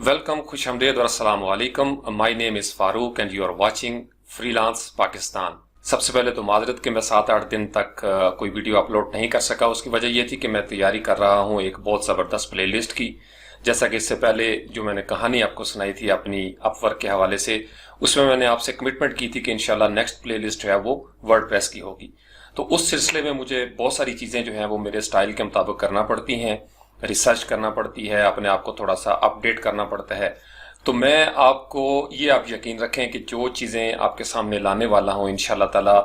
Welcome, खुशआमदीद और अस्सलाम वालेकुम। My name is Farooq and you are watching freelance Pakistan. सबसे पहले तो माजरत कि मैं 7-8 दिन तक कोई वीडियो अपलोड नहीं कर सका। उसकी वजह यह थी कि मैं तैयारी कर रहा हूं एक बहुत ज़बरदस्त प्लेलिस्ट की। जैसा कि इससे पहले जो मैंने कहानी आपको सुनाई थी अपनी अपवर्क के हवाले से, उसमें मैंने आपसे कमिटमेंट की थी कि इंशाल्लाह नेक्स्ट प्लेलिस्ट जो है वो वर्डप्रेस की होगी। तो उस सिलसिले में मुझे बहुत सारी चीज़ें जो हैं वो मेरे स्टाइल के मुताबिक करना पड़ती हैं, रिसर्च करना पड़ती है, अपने आप को थोड़ा सा अपडेट करना पड़ता है। तो मैं आपको ये आप यकीन रखें कि जो चीज़ें आपके सामने लाने वाला हूँ इंशाल्लाह ताला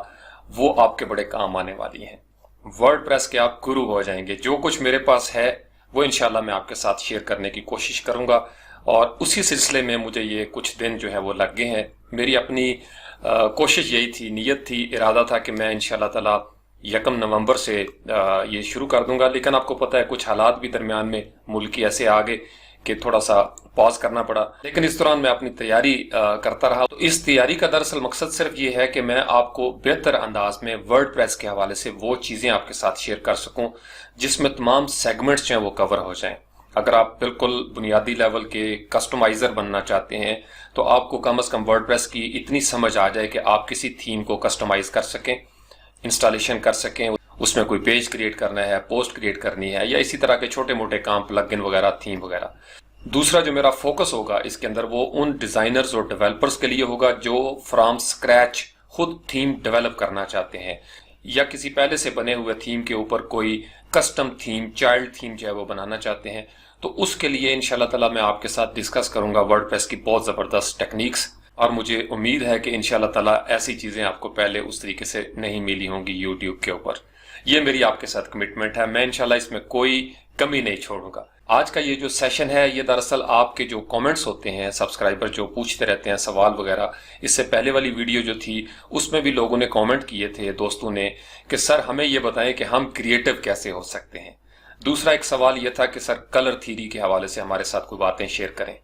वो आपके बड़े काम आने वाली हैं। वर्डप्रेस के आप गुरु हो जाएंगे। जो कुछ मेरे पास है वो इंशाल्लाह मैं आपके साथ शेयर करने की कोशिश करूंगा और उसी सिलसिले में मुझे ये कुछ दिन जो है वो लग गए हैं। मेरी अपनी कोशिश यही थी, नीयत थी, इरादा था कि मैं इंशाल्लाह ताला 1 नवंबर से ये शुरू कर दूंगा। लेकिन आपको पता है कुछ हालात भी दरमियान में मुल्की ऐसे आ गए कि थोड़ा सा पॉज करना पड़ा। लेकिन इस दौरान मैं अपनी तैयारी करता रहा। तो इस तैयारी का दरअसल मकसद सिर्फ ये है कि मैं आपको बेहतर अंदाज में वर्डप्रेस के हवाले से वो चीज़ें आपके साथ शेयर कर सकूं जिसमें तमाम सेगमेंट्स जो हैं वो कवर हो जाएं। अगर आप बिल्कुल बुनियादी लेवल के कस्टमाइजर बनना चाहते हैं तो आपको कम से कम वर्डप्रेस की इतनी समझ आ जाए कि आप किसी थीम को कस्टमाइज कर सकें, इंस्टॉलेशन कर सकें, उसमें कोई पेज क्रिएट करना है, पोस्ट क्रिएट करनी है, या इसी तरह के छोटे मोटे काम, प्लगइन वगैरह, थीम वगैरह। दूसरा जो मेरा फोकस होगा इसके अंदर वो उन डिजाइनर्स और डेवलपर्स के लिए होगा जो फ्रॉम स्क्रैच खुद थीम डेवलप करना चाहते हैं या किसी पहले से बने हुए थीम के ऊपर कोई कस्टम थीम, चाइल्ड थीम जो है वो बनाना चाहते हैं। तो उसके लिए इंशाल्लाह ताला मैं आपके साथ डिस्कस करूंगा वर्डप्रेस की बहुत जबरदस्त टेक्निक्स, और मुझे उम्मीद है कि इंशाल्लाह ताला ऐसी चीजें आपको पहले उस तरीके से नहीं मिली होंगी यूट्यूब के ऊपर। ये मेरी आपके साथ कमिटमेंट है, मैं इंशाल्लाह इसमें कोई कमी नहीं छोड़ूंगा। आज का ये जो सेशन है ये दरअसल आपके जो कमेंट्स होते हैं, सब्सक्राइबर जो पूछते रहते हैं सवाल वगैरह, इससे पहले वाली वीडियो जो थी उसमें भी लोगों ने कमेंट किए थे, दोस्तों ने, कि सर हमें ये बताएं कि हम क्रिएटिव कैसे हो सकते हैं। दूसरा एक सवाल ये था कि सर कलर थ्योरी के हवाले से हमारे साथ कोई बातें शेयर करें।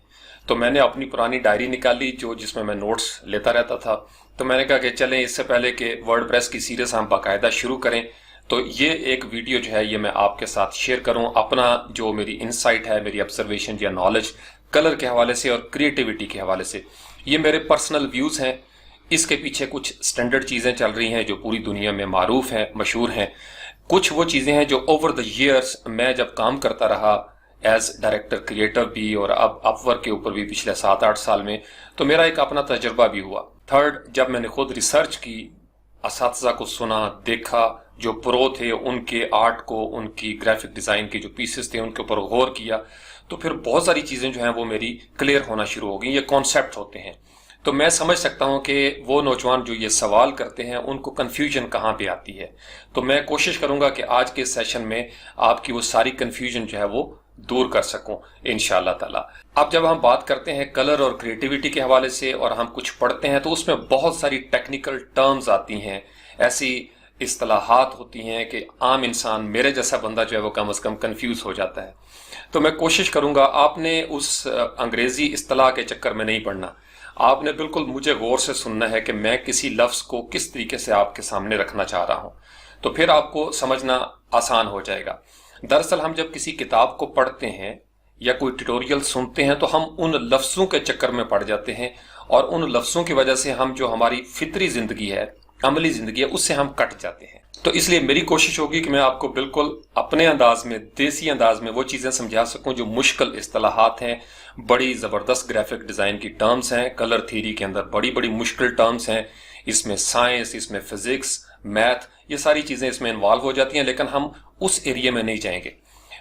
तो मैंने अपनी पुरानी डायरी निकाली जिसमें मैं नोट्स लेता रहता था। तो मैंने कहा कि चलें इससे पहले कि वर्डप्रेस की सीरीज हम बाकायदा शुरू करें तो ये एक वीडियो जो है ये मैं आपके साथ शेयर करूं, अपना जो मेरी इनसाइट है, मेरी ऑब्जर्वेशन या नॉलेज कलर के हवाले से और क्रिएटिविटी के हवाले से। ये मेरे पर्सनल व्यूज हैं, इसके पीछे कुछ स्टैंडर्ड चीजें चल रही हैं जो पूरी दुनिया में मारूफ हैं, मशहूर हैं। कुछ वो चीजें हैं जो ओवर द ईयर्स मैं जब काम करता रहा एज डायरेक्टर क्रिएटर भी और अब अपवर्क के ऊपर भी पिछले 7-8 साल में, तो मेरा एक अपना तजर्बा भी हुआ। थर्ड, जब मैंने खुद रिसर्च की, असातिज़ा को सुना, देखा, जो प्रो थे उनके आर्ट को, उनकी ग्राफिक डिजाइन के जो पीसेस थे उनके ऊपर गौर किया, तो फिर बहुत सारी चीजें जो हैं वो मेरी क्लियर होना शुरू हो गई। ये कॉन्सेप्ट होते हैं तो मैं समझ सकता हूं कि वो नौजवान जो ये सवाल करते हैं उनको कंफ्यूजन कहाँ पे आती है। तो मैं कोशिश करूंगा कि आज के सेशन में आपकी वो सारी कंफ्यूजन जो है वो दूर कर सकूं इंशाल्लाह ताला। अब जब हम बात करते हैं कलर और क्रिएटिविटी के हवाले से और हम कुछ पढ़ते हैं तो उसमें बहुत सारी टेक्निकल टर्म्स आती हैं, ऐसी इस्तिलाहात होती हैं कि आम इंसान, मेरे जैसा बंदा जो है वो कम से कम कंफ्यूज हो जाता है। तो मैं कोशिश करूंगा, आपने उस अंग्रेजी इस्तिलाह के चक्कर में नहीं पड़ना, आपने बिल्कुल मुझे गौर से सुनना है कि मैं किसी लफ्ज को किस तरीके से आपके सामने रखना चाह रहा हूं, तो फिर आपको समझना आसान हो जाएगा। दरअसल हम जब किसी किताब को पढ़ते हैं या कोई ट्यूटोरियल सुनते हैं तो हम उन लफ्जों के चक्कर में पड़ जाते हैं और उन लफ्जों की वजह से हम जो हमारी फितरी जिंदगी है, अमली जिंदगी है, उससे हम कट जाते हैं। तो इसलिए मेरी कोशिश होगी कि मैं आपको बिल्कुल अपने अंदाज में, देसी अंदाज में वो चीजें समझा सकूं जो मुश्किल इस्तिलाहात हैं, बड़ी जबरदस्त ग्राफिक डिजाइन की टर्म्स हैं, कलर थ्योरी के अंदर बड़ी बड़ी मुश्किल टर्म्स हैं, इसमें साइंस, इसमें फिजिक्स, मैथ, ये सारी चीजें इसमें इन्वॉल्व हो जाती हैं, लेकिन हम उस एरिया में नहीं जाएंगे।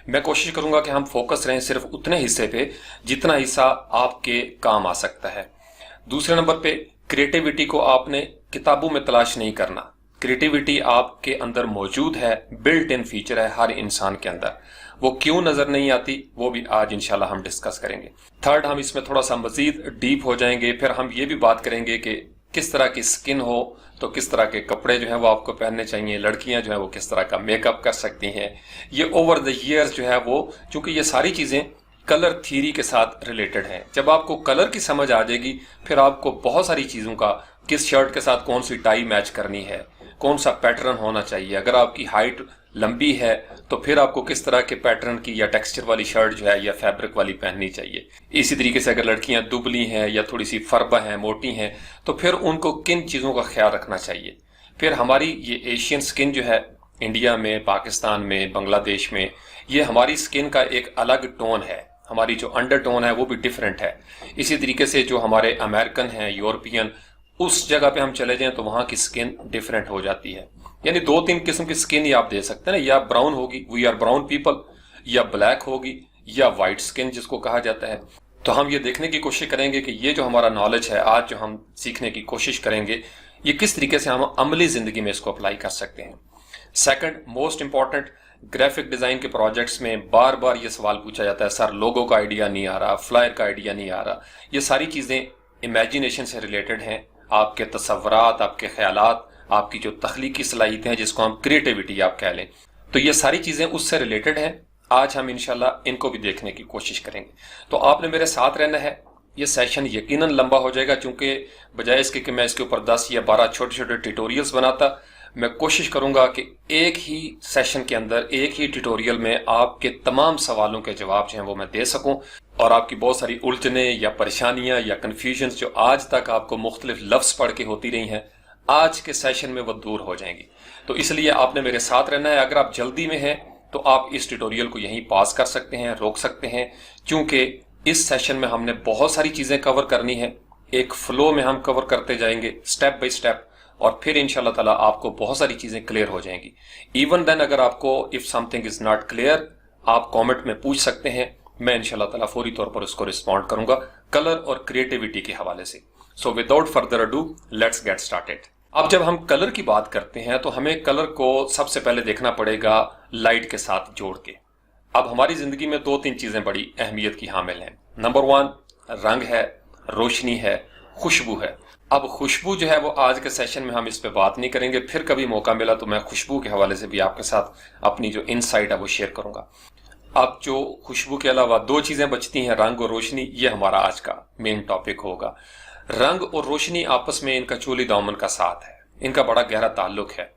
मैं कोशिश करूंगा कि हम फोकस रहें सिर्फ उतने हिस्से पे जितना हिस्सा आपके काम आ सकता है। दूसरे नंबर पे, क्रिएटिविटी को आपने किताबों में तलाश नहीं करना। क्रिएटिविटी आपके अंदर मौजूद है, बिल्ट इन फीचर है हर इंसान के अंदर। वो क्यों नजर नहीं आती वो भी आज इंशाल्लाह हम डिस्कस करेंगे। थर्ड, हम इसमें थोड़ा सा मजीद डीप हो जाएंगे। फिर हम ये भी बात करेंगे कि किस तरह की स्किन हो तो किस तरह के कपड़े जो है वो आपको पहनने चाहिए, लड़कियां जो है वो किस तरह का मेकअप कर सकती हैं। ये ओवर द ईयर्स जो है वो, चूंकि ये सारी चीजें कलर थ्योरी के साथ रिलेटेड हैं, जब आपको कलर की समझ आ जाएगी फिर आपको बहुत सारी चीजों का, किस शर्ट के साथ कौन सी टाई मैच करनी है, कौन सा पैटर्न होना चाहिए, अगर आपकी हाइट लंबी है तो फिर आपको किस तरह के पैटर्न की या टेक्सचर वाली शर्ट जो है या फैब्रिक वाली पहननी चाहिए। इसी तरीके से अगर लड़कियां दुबली हैं या थोड़ी सी फरबा हैं, मोटी हैं, तो फिर उनको किन चीज़ों का ख्याल रखना चाहिए। फिर हमारी ये एशियन स्किन जो है, इंडिया में, पाकिस्तान में, बांग्लादेश में, ये हमारी स्किन का एक अलग टोन है, हमारी जो अंडरटोन है वो भी डिफरेंट है। इसी तरीके से जो हमारे अमेरिकन हैं, यूरोपियन, उस जगह पे हम चले जाएं तो वहां की स्किन डिफरेंट हो जाती है। यानी 2-3 किस्म की स्किन ही आप दे सकते हैं ना, या ब्राउन होगी, वी आर ब्राउन पीपल, या ब्लैक होगी, या वाइट स्किन जिसको कहा जाता है। तो हम ये देखने की कोशिश करेंगे कि ये जो हमारा नॉलेज है आज जो हम सीखने की कोशिश करेंगे, ये किस तरीके से हम अमली जिंदगी में इसको अप्लाई कर सकते हैं। Second most important, graphic design के प्रोजेक्ट्स में बार बार ये सवाल पूछा जाता है, सर लोगो का आइडिया नहीं आ रहा, फ्लायर का आइडिया नहीं आ रहा। ये सारी चीजें इमेजिनेशन से रिलेटेड हैं, आपके तसव्वुरात, आपके ख्यालात, आपकी जो तख्लीकी सलाहियतें हैं, जिसको हम क्रिएटिविटी आप कह लें, तो ये सारी चीजें उससे रिलेटेड हैं। आज हम इंशाल्लाह इनको भी देखने की कोशिश करेंगे। तो आपने मेरे साथ रहना है। ये सेशन यकीनन लंबा हो जाएगा, क्योंकि बजाय इसके कि मैं इसके ऊपर 10 या 12 छोटे छोटे ट्यूटोरियल्स बनाता, मैं कोशिश करूंगा कि एक ही सेशन के अंदर, एक ही ट्यूटोरियल में आपके तमाम सवालों के जवाब जो हैं वो मैं दे सकूं, और आपकी बहुत सारी उलझने या परेशानियां या कन्फ्यूजन जो आज तक आपको मुख्तलिफ लफ्ज पढ़ के होती रही हैं, आज के सेशन में वो दूर हो जाएंगी। तो इसलिए आपने मेरे साथ रहना है। अगर आप जल्दी में हैं तो आप इस ट्यूटोरियल को यहीं पास कर सकते हैं, रोक सकते हैं, क्योंकि इस सेशन में हमने बहुत सारी चीजें कवर करनी है। एक फ्लो में हम कवर करते जाएंगे स्टेप बाय स्टेप, और फिर इंशाल्लाह ताला आपको बहुत सारी चीजें क्लियर हो जाएंगी। इवन देन अगर आपको if something is not clear, आप कमेंट में पूछ सकते हैं, मैं इंशाल्लाह ताला फौरी तौर पर उसको रिस्पॉन्ड करूंगा कलर और क्रिएटिविटी के हवाले से। So without further ado let's get started. अब जब हम कलर की बात करते हैं तो हमें कलर को सबसे पहले देखना पड़ेगा लाइट के साथ जोड़ के। अब हमारी जिंदगी में 2-3 चीजें बड़ी अहमियत की हामिल हैं। नंबर 1 रंग है, रोशनी है, खुशबू है। अब खुशबू जो है वो आज के सेशन में हम इस पे बात नहीं करेंगे, फिर कभी मौका मिला तो मैं खुशबू के हवाले से भी आपके साथ अपनी जो इनसाइट है वो शेयर करूंगा। अब जो खुशबू के अलावा 2 चीजें बचती हैं, रंग और रोशनी, ये हमारा आज का मेन टॉपिक होगा। रंग और रोशनी आपस में इनका चोली दामन का साथ है, इनका बड़ा गहरा ताल्लुक है।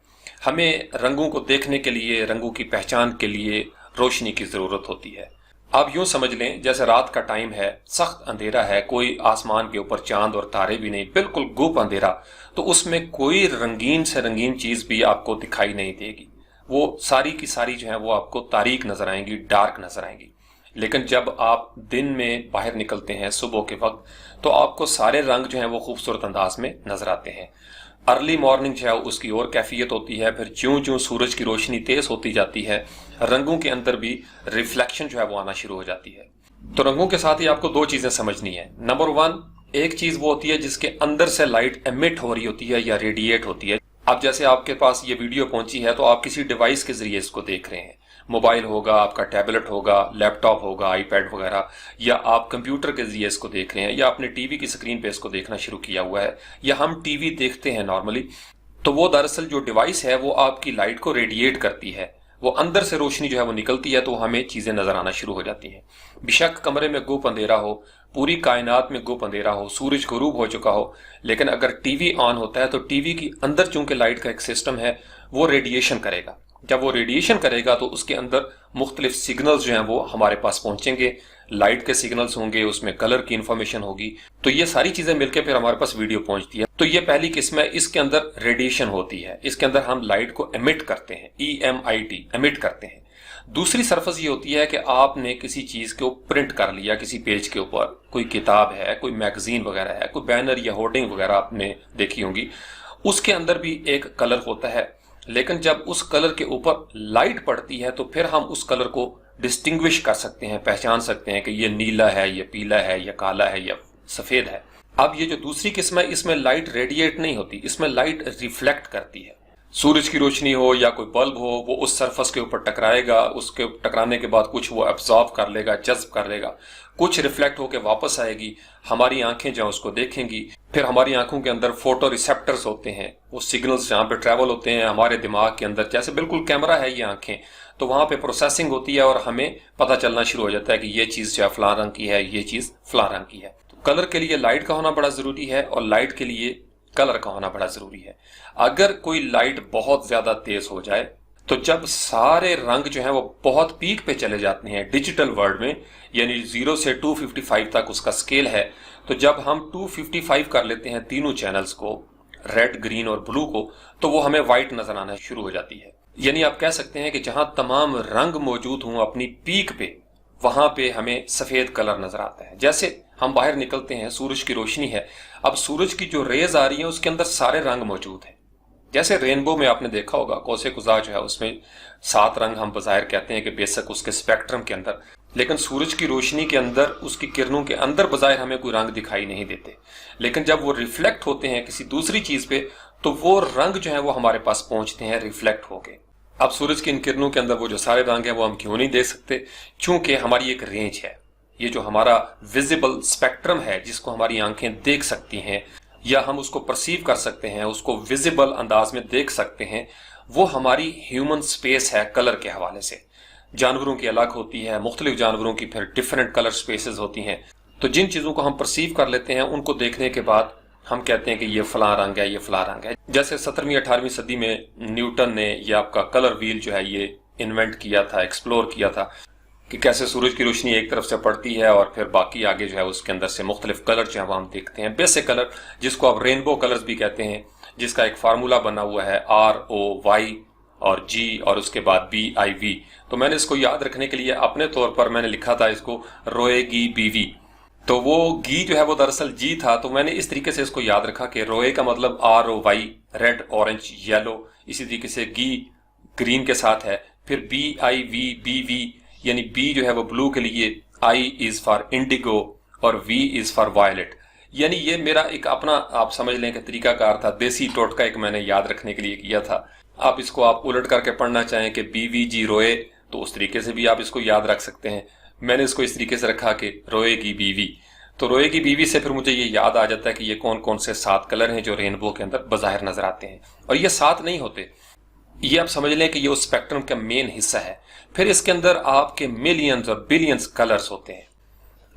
हमें रंगों को देखने के लिए, रंगों की पहचान के लिए रोशनी की जरूरत होती है। आप यूं समझ लें जैसे रात का टाइम है, सख्त अंधेरा है, कोई आसमान के ऊपर चांद और तारे भी नहीं, बिल्कुल गुप अंधेरा, तो उसमें कोई रंगीन से रंगीन चीज भी आपको दिखाई नहीं देगी। वो सारी की सारी जो है वो आपको तारीक नजर आएंगी, डार्क नजर आएंगी। लेकिन जब आप दिन में बाहर निकलते हैं सुबह के वक्त, तो आपको सारे रंग जो हैं वो खूबसूरत अंदाज में नजर आते हैं। अर्ली मॉर्निंग जो है उसकी और कैफियत होती है। फिर ज्यों ज्यों सूरज की रोशनी तेज होती जाती है, रंगों के अंदर भी रिफ्लेक्शन जो है वो आना शुरू हो जाती है। तो रंगों के साथ ही आपको 2 चीजें समझनी है। नंबर 1, एक चीज वो होती है जिसके अंदर से लाइट एमिट हो रही होती है या रेडिएट होती है। अब जैसे आपके पास ये वीडियो पहुंची है तो आप किसी डिवाइस के जरिए इसको देख रहे हैं। मोबाइल होगा, आपका टैबलेट होगा, लैपटॉप होगा, आईपैड वगैरह, या आप कंप्यूटर के जरिए इसको देख रहे हैं, या आपने टीवी की स्क्रीन पे इसको देखना शुरू किया हुआ है, या हम टीवी देखते हैं नॉर्मली। तो वो दरअसल जो डिवाइस है वो आपकी लाइट को रेडिएट करती है, वो अंदर से रोशनी जो है वो निकलती है, तो हमें चीजें नजर आना शुरू हो जाती हैं। बेशक कमरे में गुप अंधेरा हो, पूरी कायनात में गुप अंधेरा हो, सूरज गुरूब हो चुका हो, लेकिन अगर टीवी ऑन होता है तो टीवी की अंदर चूंकि लाइट का एक सिस्टम है, वो रेडिएशन करेगा। जब वो रेडिएशन करेगा तो उसके अंदर मुख्तलिफ सिग्नल्स जो हैं वो हमारे पास पहुंचेंगे, लाइट के सिग्नल्स होंगे, उसमें कलर की इंफॉर्मेशन होगी, तो ये सारी चीजें मिलकर फिर हमारे पास वीडियो पहुंचती है। तो ये पहली किस्म है, इसके अंदर रेडिएशन होती है, इसके अंदर हम लाइट को एमिट करते हैं, EMIT, एमिट करते हैं। दूसरी सरफेस ये होती है कि आपने किसी चीज को प्रिंट कर लिया, किसी पेज के ऊपर, कोई किताब है, कोई मैगजीन वगैरह है, कोई बैनर या होर्डिंग वगैरह आपने देखी होंगी, उसके अंदर भी एक कलर होता है। लेकिन जब उस कलर के ऊपर लाइट पड़ती है तो फिर हम उस कलर को डिस्टिंग्विश कर सकते हैं, पहचान सकते हैं कि ये नीला है, ये पीला है, ये काला है, या सफेद है। अब ये जो दूसरी किस्म है, इसमें लाइट रेडिएट नहीं होती, इसमें लाइट रिफ्लेक्ट करती है। सूरज की रोशनी हो या कोई बल्ब हो, वो उस सरफेस के ऊपर टकराएगा, उसके टकराने के बाद कुछ वो एब्जॉर्ब कर लेगा, जज्ब कर लेगा, कुछ रिफ्लेक्ट होकर वापस आएगी, हमारी आंखें जहाँ उसको देखेंगी। फिर हमारी आंखों के अंदर फोटो रिसेप्टर्स होते हैं, वो सिग्नल्स जहाँ पे ट्रेवल होते हैं हमारे दिमाग के अंदर, जैसे बिल्कुल कैमरा है ये आंखें, तो वहां पे प्रोसेसिंग होती है और हमें पता चलना शुरू हो जाता है कि ये चीज जो है फलां रंग की है, ये चीज फलां रंग की है। तो कलर के लिए लाइट का होना बड़ा जरूरी है और लाइट के लिए कलर का होना बड़ा जरूरी है। अगर कोई लाइट बहुत ज्यादा तेज हो जाए तो जब सारे रंग जो है वो बहुत पीक पे चले जाते हैं डिजिटल वर्ल्ड में, यानी 0 से 255 तक उसका स्केल है, तो जब हम 255 कर लेते हैं तीनों चैनल्स को, रेड, ग्रीन और ब्लू को, तो वो हमें व्हाइट नजर आना शुरू हो जाती है। यानी आप कह सकते हैं कि जहां तमाम रंग मौजूद हों अपनी पीक पे, वहां पे हमें सफेद कलर नजर आता है। जैसे हम बाहर निकलते हैं, सूरज की रोशनी है, अब सूरज की जो रेज आ रही है उसके अंदर सारे रंग मौजूद हैं। जैसे रेनबो में आपने देखा होगा, कौसे कुजा जो है उसमें 7 रंग हम बज़ाहिर कहते हैं कि बेशक उसके स्पेक्ट्रम के अंदर, लेकिन सूरज की रोशनी के अंदर, उसकी किरणों के अंदर बज़ाहिर हमें कोई रंग दिखाई नहीं देते। लेकिन जब वो रिफ्लेक्ट होते हैं किसी दूसरी चीज पे, तो वो रंग जो है वो हमारे पास पहुंचते हैं रिफ्लेक्ट होके। अब सूरज की इन किरणों के अंदर वो जो सारे रंग है वो हम क्यों नहीं देख सकते? क्योंकि हमारी एक रेंज है, ये जो हमारा विजिबल स्पेक्ट्रम है जिसको हमारी आंखें देख सकती हैं या हम उसको परसीव कर सकते हैं, उसको विजिबल अंदाज में देख सकते हैं, वो हमारी ह्यूमन स्पेस है कलर के हवाले से। जानवरों की अलग होती है, मुख्तलिफ जानवरों की फिर डिफरेंट कलर स्पेसेस होती हैं। तो जिन चीजों को हम परसीव कर लेते हैं उनको देखने के बाद हम कहते हैं कि ये फला रंग है, ये फला रंग है। जैसे 17वीं 18वीं सदी में न्यूटन ने ये आपका कलर व्हील जो है ये इन्वेंट किया था, एक्सप्लोर किया था कि कैसे सूरज की रोशनी एक तरफ से पड़ती है और फिर बाकी आगे जो है उसके अंदर से मुख्तलिफ कलर जो है वो हम देखते हैं। बेसिक कलर जिसको आप रेनबो कलर्स भी कहते हैं, जिसका एक फार्मूला बना हुआ है ROY और G और उसके बाद BIV। तो मैंने इसको याद रखने के लिए अपने तौर पर मैंने लिखा था इसको रोएगी बीवी। तो वो गी जो है वो दरअसल जी था, तो मैंने इस तरीके से इसको याद रखा कि रोए का मतलब ROY रेड, ऑरेंज, येलो, इसी तरीके से गी ग्रीन के साथ है, फिर BIV BV यानी बी जो है वो ब्लू के लिए, I इज फॉर इंडिगो और V इज फॉर वायलेट। यानी ये मेरा एक अपना आप समझ लें कि तरीकाकार था, देसी टोटका एक मैंने याद रखने के लिए किया था। आप इसको आप उलट करके पढ़ना चाहें कि BVG रोए, तो उस तरीके से भी आप इसको याद रख सकते हैं। मैंने इसको इस तरीके से रखा कि रोएगी बीवी। तो रोएगी बीवी से फिर मुझे ये याद आ जाता है कि ये कौन कौन से 7 कलर हैं जो रेनबो के अंदर बज़ाहिर नजर आते हैं। और ये 7 नहीं होते, ये आप समझ लें कि ये उस स्पेक्ट्रम का मेन हिस्सा है। फिर इसके अंदर आपके मिलियंस और बिलियंस कलर्स होते हैं।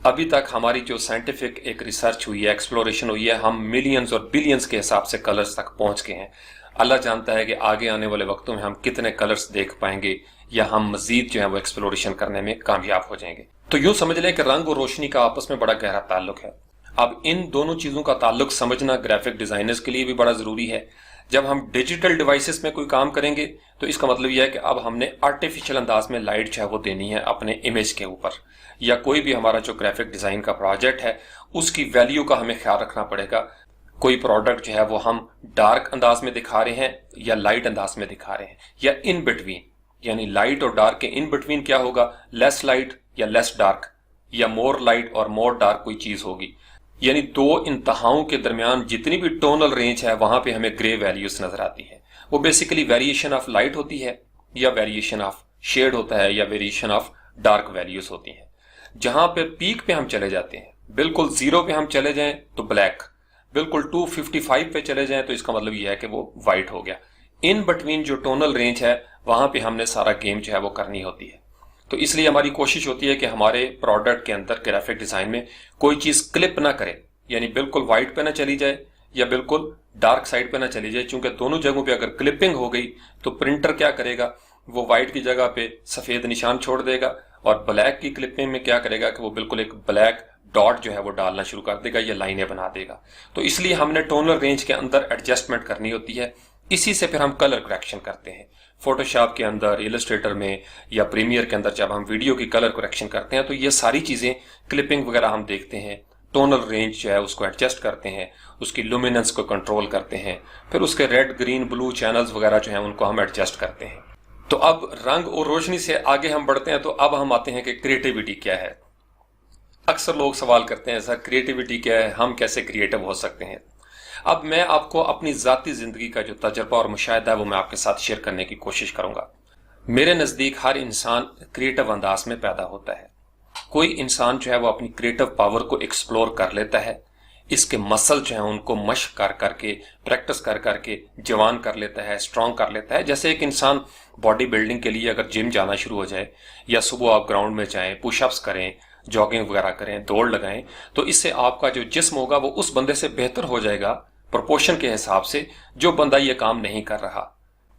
अभी तक हमारी जो साइंटिफिक एक रिसर्च हुई है, एक्सप्लोरेशन हुई है, हम मिलियंस और बिलियंस के हिसाब से कलर्स तक पहुंच गए हैं। अल्लाह जानता है कि आगे आने वाले वक्तों में हम कितने कलर्स देख पाएंगे या हम मजीद जो है वो एक्सप्लोरेशन करने में कामयाब हो जाएंगे। तो यूं समझ लें कि रंग और रोशनी का आपस में बड़ा गहरा ताल्लुक है। अब इन दोनों चीजों का ताल्लुक समझना ग्राफिक डिजाइनर्स के लिए भी बड़ा जरूरी है। जब हम डिजिटल डिवाइसेस में कोई काम करेंगे तो इसका मतलब यह है कि अब हमने आर्टिफिशियल अंदाज में लाइट जो है वो देनी है अपने इमेज के ऊपर, या कोई भी हमारा जो ग्राफिक डिजाइन का प्रोजेक्ट है उसकी वैल्यू का हमें ख्याल रखना पड़ेगा। कोई प्रोडक्ट जो है वो हम डार्क अंदाज में दिखा रहे हैं या लाइट अंदाज में दिखा रहे हैं, या इन बिटवीन, यानी लाइट और डार्क के इन बिटवीन क्या होगा, लेस लाइट या लेस डार्क, या मोर लाइट और मोर डार्क कोई चीज होगी। यानी दो इंतहाओं के दरमियान जितनी भी टोनल रेंज है वहां पे हमें ग्रे वैल्यूज नजर आती है। वो बेसिकली वेरिएशन ऑफ लाइट होती है, या वेरिएशन ऑफ शेड होता है, या वेरिएशन ऑफ डार्क वैल्यूज होती है। जहां पे पीक पे हम चले जाते हैं, बिल्कुल 0 पे हम चले जाएं तो ब्लैक, बिल्कुल 255 पे चले जाएं तो इसका मतलब यह है कि वो व्हाइट हो गया। इन बिटवीन जो टोनल रेंज है वहां पे हमने सारा गेम जो है वो करनी होती है। तो इसलिए हमारी कोशिश होती है कि हमारे प्रोडक्ट के अंदर ग्राफिक डिजाइन में कोई चीज क्लिप ना करे, यानी बिल्कुल व्हाइट पे ना चली जाए या बिल्कुल डार्क साइड पे ना चली जाए, क्योंकि दोनों जगहों पे अगर क्लिपिंग हो गई तो प्रिंटर क्या करेगा, वो व्हाइट की जगह पे सफेद निशान छोड़ देगा, और ब्लैक की क्लिपिंग में क्या करेगा कि वो बिल्कुल एक ब्लैक डॉट जो है वो डालना शुरू कर देगा या लाइनें बना देगा। तो इसलिए हमने टोनल रेंज के अंदर एडजस्टमेंट करनी होती है। इसी से फिर हम कलर करेक्शन करते हैं। फोटोशॉप के अंदर, इलस्ट्रेटर में या प्रीमियर के अंदर जब हम वीडियो की कलर करेक्शन करते हैं तो ये सारी चीजें, क्लिपिंग वगैरह हम देखते हैं, टोनल रेंज जो है उसको एडजस्ट करते हैं, उसकी लुमिनेंस को कंट्रोल करते हैं, फिर उसके रेड, ग्रीन, ब्लू चैनल्स वगैरह जो है उनको हम एडजस्ट करते हैं। तो अब रंग और रोशनी से आगे हम बढ़ते हैं, तो अब हम आते हैं कि क्रिएटिविटी क्या है। अक्सर लोग सवाल करते हैं सर क्रिएटिविटी क्या है, हम कैसे क्रिएटिव हो सकते हैं। अब मैं आपको अपनी जाती जिंदगी का जो तजर्बा और मुशाहिदा है वो मैं आपके साथ शेयर करने की कोशिश करूंगा। मेरे नजदीक हर इंसान क्रिएटिव अंदाज में पैदा होता है। कोई इंसान जो है वो अपनी क्रिएटिव पावर को एक्सप्लोर कर लेता है, इसके मसल जो है उनको मशक कर करके, प्रैक्टिस कर करके जवान कर लेता है, स्ट्रांग कर लेता है। जैसे एक इंसान बॉडी बिल्डिंग के लिए अगर जिम जाना शुरू हो जाए, या सुबह आप ग्राउंड में जाएं, पुशअप्स करें, जॉगिंग वगैरह करें, दौड़ लगाएं, तो इससे आपका जो जिस्म होगा वो उस बंदे से बेहतर हो जाएगा प्रोपोर्शन के हिसाब से जो बंदा ये काम नहीं कर रहा।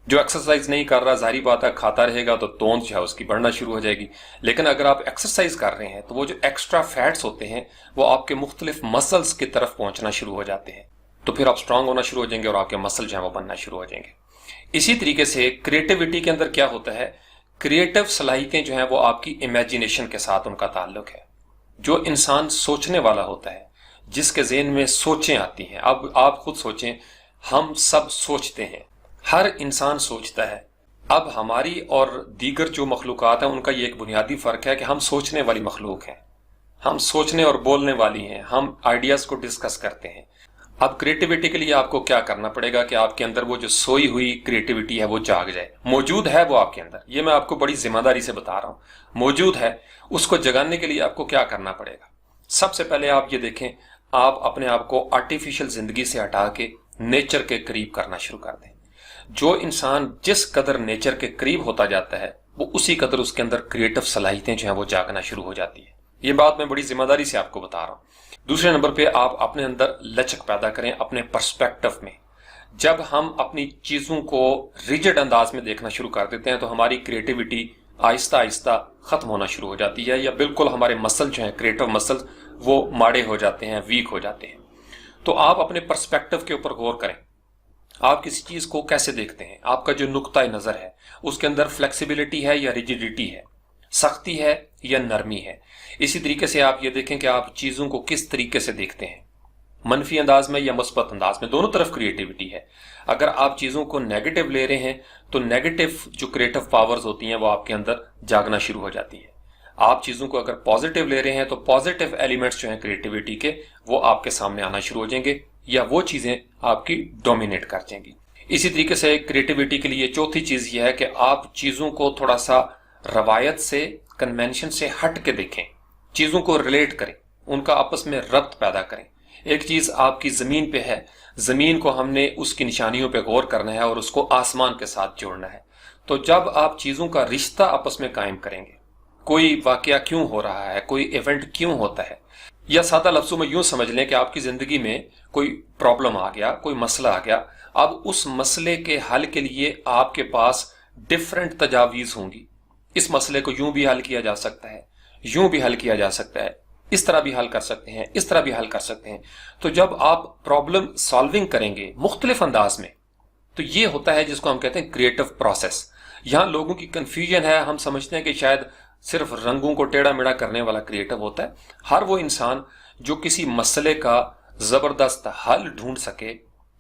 जो एक्सरसाइज नहीं कर रहा, जाहिर बात है खाता रहेगा तो तोंद जो है उसकी बढ़ना शुरू हो जाएगी। लेकिन अगर आप एक्सरसाइज कर रहे हैं तो वो जो एक्स्ट्रा फैट्स होते हैं वो आपके मुख्तलिफ मसल्स की तरफ पहुंचना शुरू हो जाते हैं, तो फिर आप स्ट्रांग होना शुरू हो जाएंगे और आपके मसल जो है वो बनना शुरू हो जाएंगे। इसी तरीके से क्रिएटिविटी के अंदर क्या होता है, क्रिएटिव सलाहियतें जो हैं वो आपकी इमेजिनेशन के साथ उनका ताल्लुक है। जो इंसान सोचने वाला होता है, जिसके ज़हन में सोचें आती हैं, अब आप खुद सोचें, हम सब सोचते हैं, हर इंसान सोचता है। अब हमारी और दीगर जो मखलूक़ात हैं उनका ये एक बुनियादी फ़र्क है कि हम सोचने वाली मखलूक हैं, हम सोचने और बोलने वाली हैं, हम आइडियाज़ को डिस्कस करते हैं। अब क्रिएटिविटी के लिए आपको क्या करना पड़ेगा कि आपके अंदर वो जो सोई हुई क्रिएटिविटी है वो जाग जाए। मौजूद है वो आपके अंदर, ये मैं आपको बड़ी जिम्मेदारी से बता रहा हूं, मौजूद है। उसको जगाने के लिए आपको क्या करना पड़ेगा? सबसे पहले आप ये देखें, आप अपने आप को आर्टिफिशियल जिंदगी से हटा के नेचर के करीब करना शुरू कर दें। जो इंसान जिस कदर नेचर के करीब होता जाता है वो उसी कदर उसके अंदर क्रिएटिव सलाहियतें जो है वो जागना शुरू हो जाती है। ये बात मैं बड़ी जिम्मेदारी से आपको बता रहा हूं। दूसरे नंबर पे आप अपने अंदर लचक पैदा करें अपने पर्सपेक्टिव में। जब हम अपनी चीजों को रिजिड अंदाज में देखना शुरू कर देते हैं तो हमारी क्रिएटिविटी आहिस्ता आहिस्ता खत्म होना शुरू हो जाती है, या बिल्कुल हमारे मसल जो हैं, क्रिएटिव मसल, वो माड़े हो जाते हैं, वीक हो जाते हैं। तो आप अपने पर्सपेक्टिव के ऊपर गौर करें। आप किसी चीज को कैसे देखते हैं? आपका जो नुक्ता नजर है उसके अंदर फ्लेक्सिबिलिटी है या रिजिडिटी है, सख्ती है या नरमी है। इसी तरीके से आप ये देखें कि आप चीजों को किस तरीके से देखते हैं, मनफी अंदाज में या मुस्बत अंदाज में, दोनों तरफ क्रिएटिविटी है। अगर आप चीजों को नेगेटिव ले रहे हैं तो नेगेटिव जो क्रिएटिव पावर्स होती हैं वो आपके अंदर जागना शुरू हो जाती है। आप चीजों को अगर पॉजिटिव ले रहे हैं तो पॉजिटिव एलिमेंट्स जो हैं क्रिएटिविटी के वो आपके सामने आना शुरू हो जाएंगे, या वो चीजें आपकी डोमिनेट कर जाएंगी। इसी तरीके से क्रिएटिविटी के लिए चौथी चीज ये है कि आप चीजों को थोड़ा सा रवायत से, कन्वेंशन से हट के देखें, चीजों को रिलेट करें, उनका आपस में रब्त पैदा करें। एक चीज आपकी जमीन पे है, जमीन को हमने उसकी निशानियों पे गौर करना है और उसको आसमान के साथ जोड़ना है। तो जब आप चीजों का रिश्ता आपस में कायम करेंगे, कोई वाकया क्यों हो रहा है, कोई इवेंट क्यों होता है, या सादा लफ्जों में यूं समझ लें कि आपकी जिंदगी में कोई प्रॉब्लम आ गया, कोई मसला आ गया, अब उस मसले के हल के लिए आपके पास डिफरेंट तजावीज होंगी। इस मसले को यूं भी हल किया जा सकता है, यूं भी हल किया जा सकता है, इस तरह भी हल कर सकते हैं, इस तरह भी हल कर सकते हैं। तो जब आप प्रॉब्लम सॉल्विंग करेंगे मुख्तलिफ अंदाज में, तो ये होता है जिसको हम कहते हैं क्रिएटिव प्रोसेस। यहां लोगों की कंफ्यूजन है, हम समझते हैं कि शायद सिर्फ रंगों को टेढ़ा मेढ़ा करने वाला क्रिएटिव होता है। हर वो इंसान जो किसी मसले का जबरदस्त हल ढूंढ सके,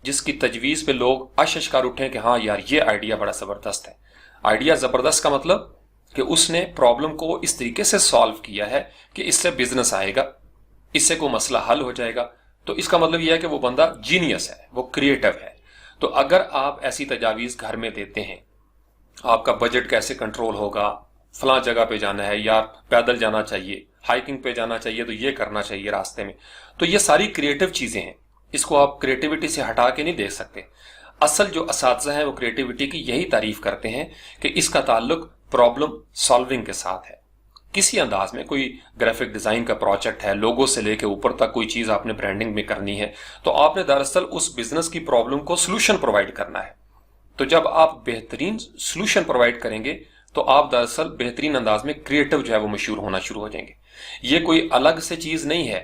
जिसकी तजवीज पे लोग अशकार उठें कि हाँ यार ये आइडिया बड़ा जबरदस्त है। आइडिया जबरदस्त का मतलब कि उसने प्रॉब्लम को इस तरीके से सॉल्व किया है कि इससे बिजनेस आएगा, इससे कोई मसला हल हो जाएगा। तो इसका मतलब यह है कि वो बंदा जीनियस है, वो क्रिएटिव है। तो अगर आप ऐसी तजावीज घर में देते हैं, आपका बजट कैसे कंट्रोल होगा, फलां जगह पे जाना है या पैदल जाना चाहिए, हाइकिंग पे जाना चाहिए तो ये करना चाहिए रास्ते में, तो ये सारी क्रिएटिव चीजें हैं। इसको आप क्रिएटिविटी से हटा के नहीं देख सकते। असल जो असातिज़ा हैं वो क्रिएटिविटी की यही तारीफ करते हैं कि इसका ताल्लुक प्रॉब्लम सॉल्विंग के साथ है। किसी अंदाज में कोई ग्राफिक डिजाइन का प्रोजेक्ट है, लोगो से लेके ऊपर तक कोई चीज आपने ब्रांडिंग में करनी है, तो आपने दरअसल उस बिजनेस की प्रॉब्लम को सोल्यूशन प्रोवाइड करना है। तो जब आप बेहतरीन सोल्यूशन प्रोवाइड करेंगे तो आप दरअसल बेहतरीन अंदाज में क्रिएटिव जो है वो मशहूर होना शुरू हो जाएंगे। ये कोई अलग से चीज नहीं है,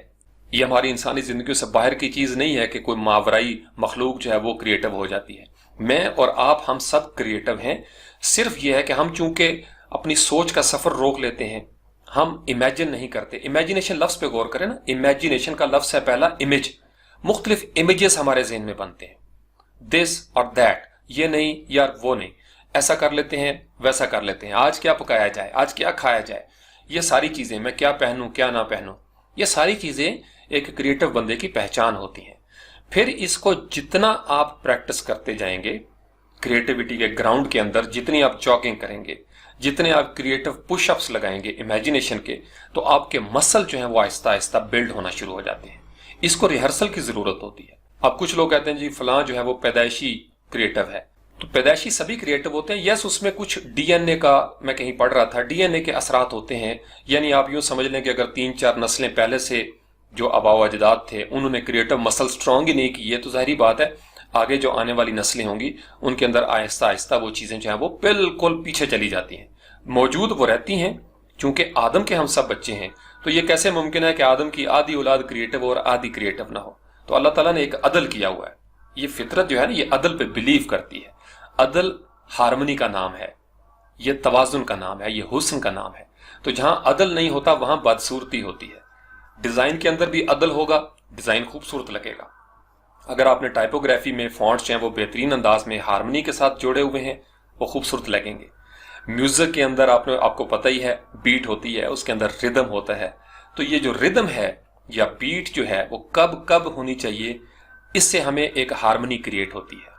ये हमारी इंसानी जिंदगी से बाहर की चीज नहीं है कि कोई मावराई मखलूक जो है वो क्रिएटिव हो जाती है। मैं और आप, हम सब क्रिएटिव हैं। सिर्फ ये है कि हम चूंकि अपनी सोच का सफर रोक लेते हैं, हम इमेजिन नहीं करते। इमेजिनेशन लफ्ज पे गौर करें ना, इमेजिनेशन का लफ्ज है पहला इमेज। मुख्तलिफ इमेजेस हमारे जहन में बनते हैं, दिस और दैट, ये नहीं यार वो नहीं, ऐसा कर लेते हैं वैसा कर लेते हैं, आज क्या पकाया जाए, आज क्या खाया जाए, ये सारी चीजें, मैं क्या पहनूं क्या ना पहनूं, ये सारी चीजें एक क्रिएटिव बंदे की पहचान होती हैं। फिर इसको जितना आप प्रैक्टिस करते जाएंगे क्रिएटिविटी के ग्राउंड के अंदर, जितनी आप जॉगिंग करेंगे, जितने आप क्रिएटिव पुशअप्स लगाएंगे इमेजिनेशन के, तो आपके मसल जो है वो आहिस्ता आहिस्ता बिल्ड होना शुरू हो जाते हैं। इसको रिहर्सल की जरूरत होती है। अब कुछ लोग कहते हैं जी फलां जो है वो पैदाइशी क्रिएटिव है, तो पैदाइशी सभी क्रिएटिव होते हैं। यस, उसमें कुछ डीएनए का, मैं कहीं पढ़ रहा था, डीएनए के असरात होते हैं। यानी आप यूं समझ लें कि अगर 3-4 नस्लें पहले से जो आबाओ अजदाद थे उन्होंने क्रिएटिव मसल स्ट्रांग ही नहीं किए, तो जाहिर बात है आगे जो आने वाली नस्लें होंगी उनके अंदर आहिस्ता आहिस्ता वो चीजें जो है वो बिल्कुल पीछे चली जाती हैं। मौजूद वो रहती हैं, चूंकि आदम के हम सब बच्चे हैं, तो ये कैसे मुमकिन है कि आदम की आधी औलाद क्रिएटिव और आधी क्रिएटिव ना हो? तो अल्लाह ताला ने एक अदल किया हुआ है। ये फितरत जो है ना, ये अदल पे बिलीव करती है। अदल हार्मनी का नाम है, ये तवाजुन का नाम है, ये हुस्न का नाम है। तो जहां अदल नहीं होता वहां बदसूरती होती है। डिजाइन के अंदर भी अदल होगा, डिजाइन खूबसूरत लगेगा। अगर आपने टाइपोग्राफी में फॉन्ट्स हैं वो बेहतरीन अंदाज में हार्मनी के साथ जोड़े हुए हैं, वो खूबसूरत लगेंगे। म्यूजिक के अंदर आपको पता ही है, बीट होती है, उसके अंदर रिदम होता है। तो ये जो रिदम है या बीट जो है वो कब कब होनी चाहिए, इससे हमें एक हार्मनी क्रिएट होती है।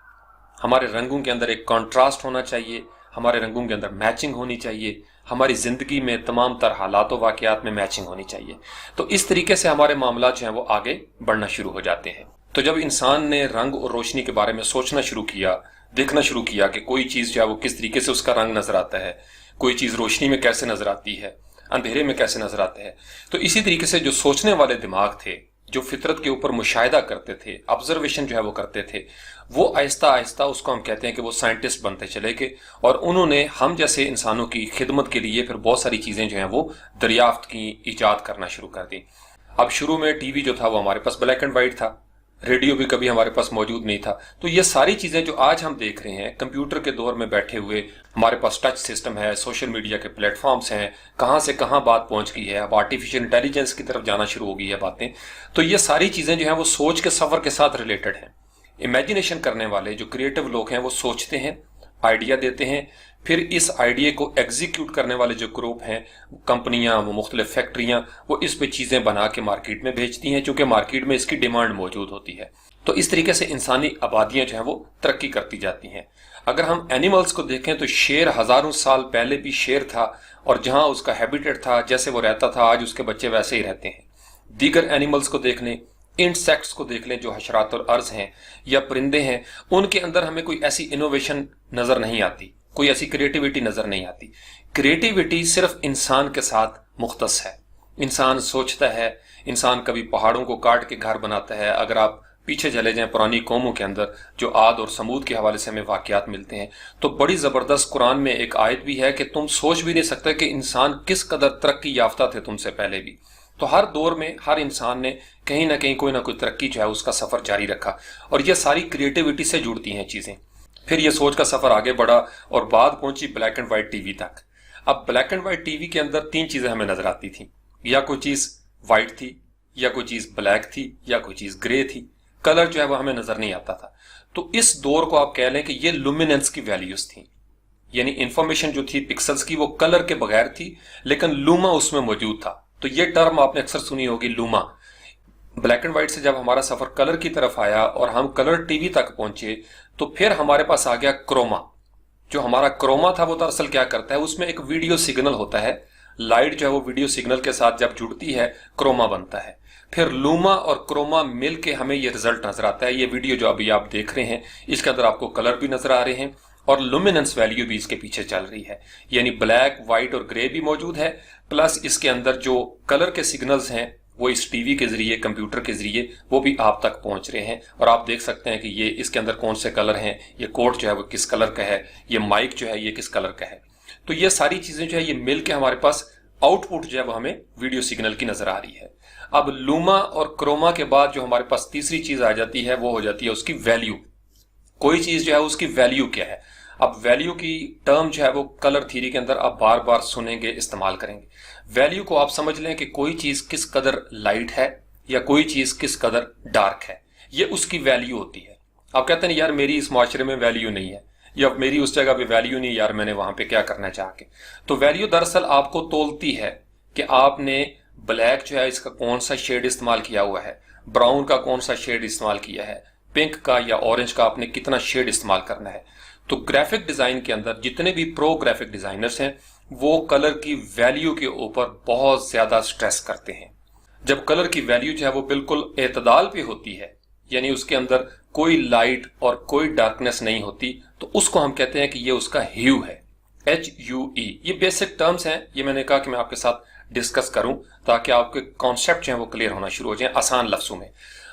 हमारे रंगों के अंदर एक कॉन्ट्रास्ट होना चाहिए, हमारे रंगों के अंदर मैचिंग होनी चाहिए, हमारी जिंदगी में तमाम तर हालात व वाकयात में मैचिंग होनी चाहिए। तो इस तरीके से हमारे मामला जो हैं वो आगे बढ़ना शुरू हो जाते हैं। तो जब इंसान ने रंग और रोशनी के बारे में सोचना शुरू किया, देखना शुरू किया कि कोई चीज जो है वो किस तरीके से उसका रंग नजर आता है, कोई चीज रोशनी में कैसे नजर आती है, अंधेरे में कैसे नजर आता है, तो इसी तरीके से जो सोचने वाले दिमाग थे, जो फितरत के ऊपर मुशाहिदा करते थे, ऑब्जर्वेशन जो है वो करते थे, वो आहिस्ता आहिस्ता उसको हम कहते हैं कि वो साइंटिस्ट बनते चले गए। और उन्होंने हम जैसे इंसानों की खिदमत के लिए फिर बहुत सारी चीजें जो हैं वो दरियाफ्त की, ईजाद करना शुरू कर दी। अब शुरू में टीवी जो था वो हमारे पास ब्लैक एंड व्हाइट था, रेडियो भी कभी हमारे पास मौजूद नहीं था। तो ये सारी चीजें जो आज हम देख रहे हैं, कंप्यूटर के दौर में बैठे हुए, हमारे पास टच सिस्टम है, सोशल मीडिया के प्लेटफॉर्म्स हैं, कहां से कहां बात पहुंच गई है, अब आर्टिफिशियल इंटेलिजेंस की तरफ जाना शुरू हो गई है बातें। तो ये सारी चीजें जो हैं वो सोच के सफर के साथ रिलेटेड हैं। इमेजिनेशन करने वाले जो क्रिएटिव लोग हैं वो सोचते हैं, आइडिया देते हैं, फिर इस आइडिया को एग्जीक्यूट करने वाले जो ग्रुप हैं, कंपनियां, वो मुख्तलिफ फैक्ट्रियां, वो इस पे चीजें बना के मार्केट में बेचती हैं, चूंकि मार्केट में इसकी डिमांड मौजूद होती है। तो इस तरीके से इंसानी आबादियां जो हैं वो तरक्की करती जाती हैं। अगर हम एनिमल्स को देखें तो शेर हजारों साल पहले भी शेर था, और जहां उसका हैबिटेट था, जैसे वो रहता था, आज उसके बच्चे वैसे ही रहते हैं। दीगर एनिमल्स को देख लें, इंसेक्ट्स को देख लें, जो हशरात और अर्ज हैं या परिंदे हैं, उनके अंदर हमें कोई ऐसी इनोवेशन नजर नहीं आती, कोई ऐसी क्रिएटिविटी नजर नहीं आती। क्रिएटिविटी सिर्फ इंसान के साथ मुख्तस है। इंसान सोचता है, इंसान कभी पहाड़ों को काट के घर बनाता है। अगर आप पीछे चले जाएं पुरानी कौमों के अंदर, जो आद और समूद के हवाले से हमें वाकयात मिलते हैं, तो बड़ी जबरदस्त कुरान में एक आयत भी है कि तुम सोच भी नहीं सकते कि इंसान किस कदर तरक्की याफ्ता थे तुमसे पहले भी। तो हर दौर में हर इंसान ने कहीं ना कहीं कोई ना कोई तरक्की जो है उसका सफर जारी रखा, और ये सारी क्रिएटिविटी से जुड़ती हैं चीजें। फिर ये सोच का सफर आगे बढ़ा और बात पहुंची ब्लैक एंड व्हाइट टीवी तक। अब ब्लैक एंड व्हाइट टीवी के अंदर तीन चीजें हमें नजर आती थी, या कोई चीज व्हाइट थी, या कोई चीज ब्लैक थी, या कोई चीज ग्रे थी। कलर जो है वो हमें नजर नहीं आता था। तो इस दौर को आप कह लें कि ये लुमिनेंस की वैल्यूज थी, यानी इंफॉर्मेशन जो थी पिक्सल्स की, वो कलर के बगैर थी, लेकिन लूमा उसमें मौजूद था। तो ये टर्म आपने अक्सर सुनी होगी, लूमा। ब्लैक एंड व्हाइट से जब हमारा सफर कलर की तरफ आया और हम कलर टीवी तक पहुंचे, तो फिर हमारे पास आ गया क्रोमा। जो हमारा क्रोमा था वो दरअसल क्या करता है, उसमें एक वीडियो सिग्नल होता है। लाइट जो है वो वीडियो सिग्नल के साथ जब जुड़ती है, क्रोमा बनता है। फिर लूमा और क्रोमा मिलके हमें ये रिजल्ट नजर आता है। ये वीडियो जो अभी आप देख रहे हैं, इसके अंदर आपको कलर भी नजर आ रहे हैं और लुमिनेंस वैल्यू भी इसके पीछे चल रही है, यानी ब्लैक, व्हाइट और ग्रे भी मौजूद है, प्लस इसके अंदर जो कलर के सिग्नल्स हैं वो इस टीवी के जरिए, कंप्यूटर के जरिए वो भी आप तक पहुंच रहे हैं। और आप देख सकते हैं कि ये इसके अंदर कौन से कलर हैं, ये कोट जो है वो किस कलर का है, ये माइक जो है ये किस कलर का है। तो ये सारी चीजें जो है ये मिल के हमारे पास आउटपुट जो है वो हमें वीडियो सिग्नल की नजर आ रही है। अब लूमा और क्रोमा के बाद जो हमारे पास तीसरी चीज आ जाती है वो हो जाती है उसकी वैल्यू। कोई चीज जो है उसकी वैल्यू क्या है। अब वैल्यू की टर्म जो है वो कलर थ्योरी के अंदर आप बार बार सुनेंगे, इस्तेमाल करेंगे। वैल्यू को आप समझ लें कि कोई चीज किस कदर लाइट है या कोई चीज किस कदर डार्क है, ये उसकी वैल्यू होती है। आप कहते हैं यार मेरी इस माशरे में वैल्यू नहीं है, या मेरी उस जगह पे वैल्यू नहीं, यार मैंने वहां पे क्या करना चाह के। तो वैल्यू दरअसल आपको तोलती है कि आपने ब्लैक जो है इसका कौन सा शेड इस्तेमाल किया हुआ है, ब्राउन का कौन सा शेड इस्तेमाल किया है, पिंक का या ऑरेंज का आपने कितना शेड इस्तेमाल करना है। तो ग्राफिक डिजाइन के अंदर जितने भी प्रो ग्राफिक डिजाइनर्स हैं वो कलर की वैल्यू के ऊपर बहुत ज्यादा स्ट्रेस करते हैं। जब कलर की वैल्यू जो है वो बिल्कुल एतदाल पे होती है, यानी उसके अंदर कोई लाइट और कोई डार्कनेस नहीं होती, तो उसको हम कहते हैं कि ये उसका ह्यू है, HUE। ये बेसिक टर्म्स हैं, ये मैंने कहा कि मैं आपके साथ डिस्कस करूं ताकि आपके कॉन्सेप्ट जो है वो क्लियर होना शुरू हो जाए आसान लफ्जों में।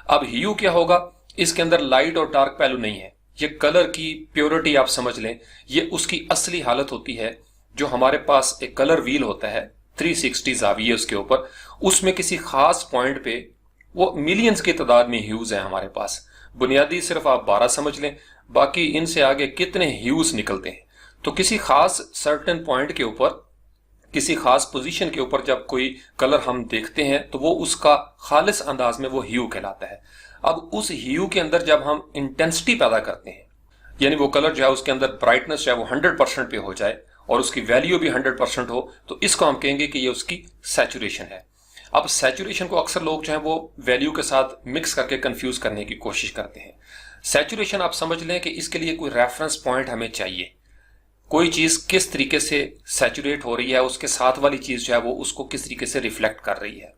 अब ह्यू क्या होगा, इसके अंदर लाइट और डार्क पहलू नहीं है। ये कलर की प्योरिटी आप समझ लें, ये उसकी असली हालत होती है। जो हमारे पास एक कलर व्हील होता है 360 जाविये उसके ऊपर, उसमें किसी खास पॉइंट पे वो मिलियंस की तादाद में ह्यूज हैं हमारे पास। बुनियादी सिर्फ आप 12 समझ लें, बाकी इनसे आगे कितने ह्यूज निकलते हैं। तो किसी खास सर्टेन पॉइंट के ऊपर, किसी खास पोजीशन के ऊपर जब कोई कलर हम देखते हैं तो वो उसका खालिस अंदाज में वो ह्यू कहलाता है। अब उस ह्यू के अंदर जब हम इंटेंसिटी पैदा करते हैं, यानी वो कलर जो है उसके अंदर ब्राइटनेस जो है वो 100% पे हो जाए और उसकी वैल्यू भी 100% हो, तो इसको हम कहेंगे कि ये उसकी सैचुरेशन है। अब सैचुरेशन को अक्सर लोग जो है वो वैल्यू के साथ मिक्स करके कंफ्यूज करने की कोशिश करते हैं। सैचुरेशन आप समझ लें कि इसके लिए कोई रेफरेंस पॉइंट हमें चाहिए। कोई चीज किस तरीके से सैचुरेट हो रही है, उसके साथ वाली चीज जो है वो उसको किस तरीके से रिफ्लेक्ट कर रही है।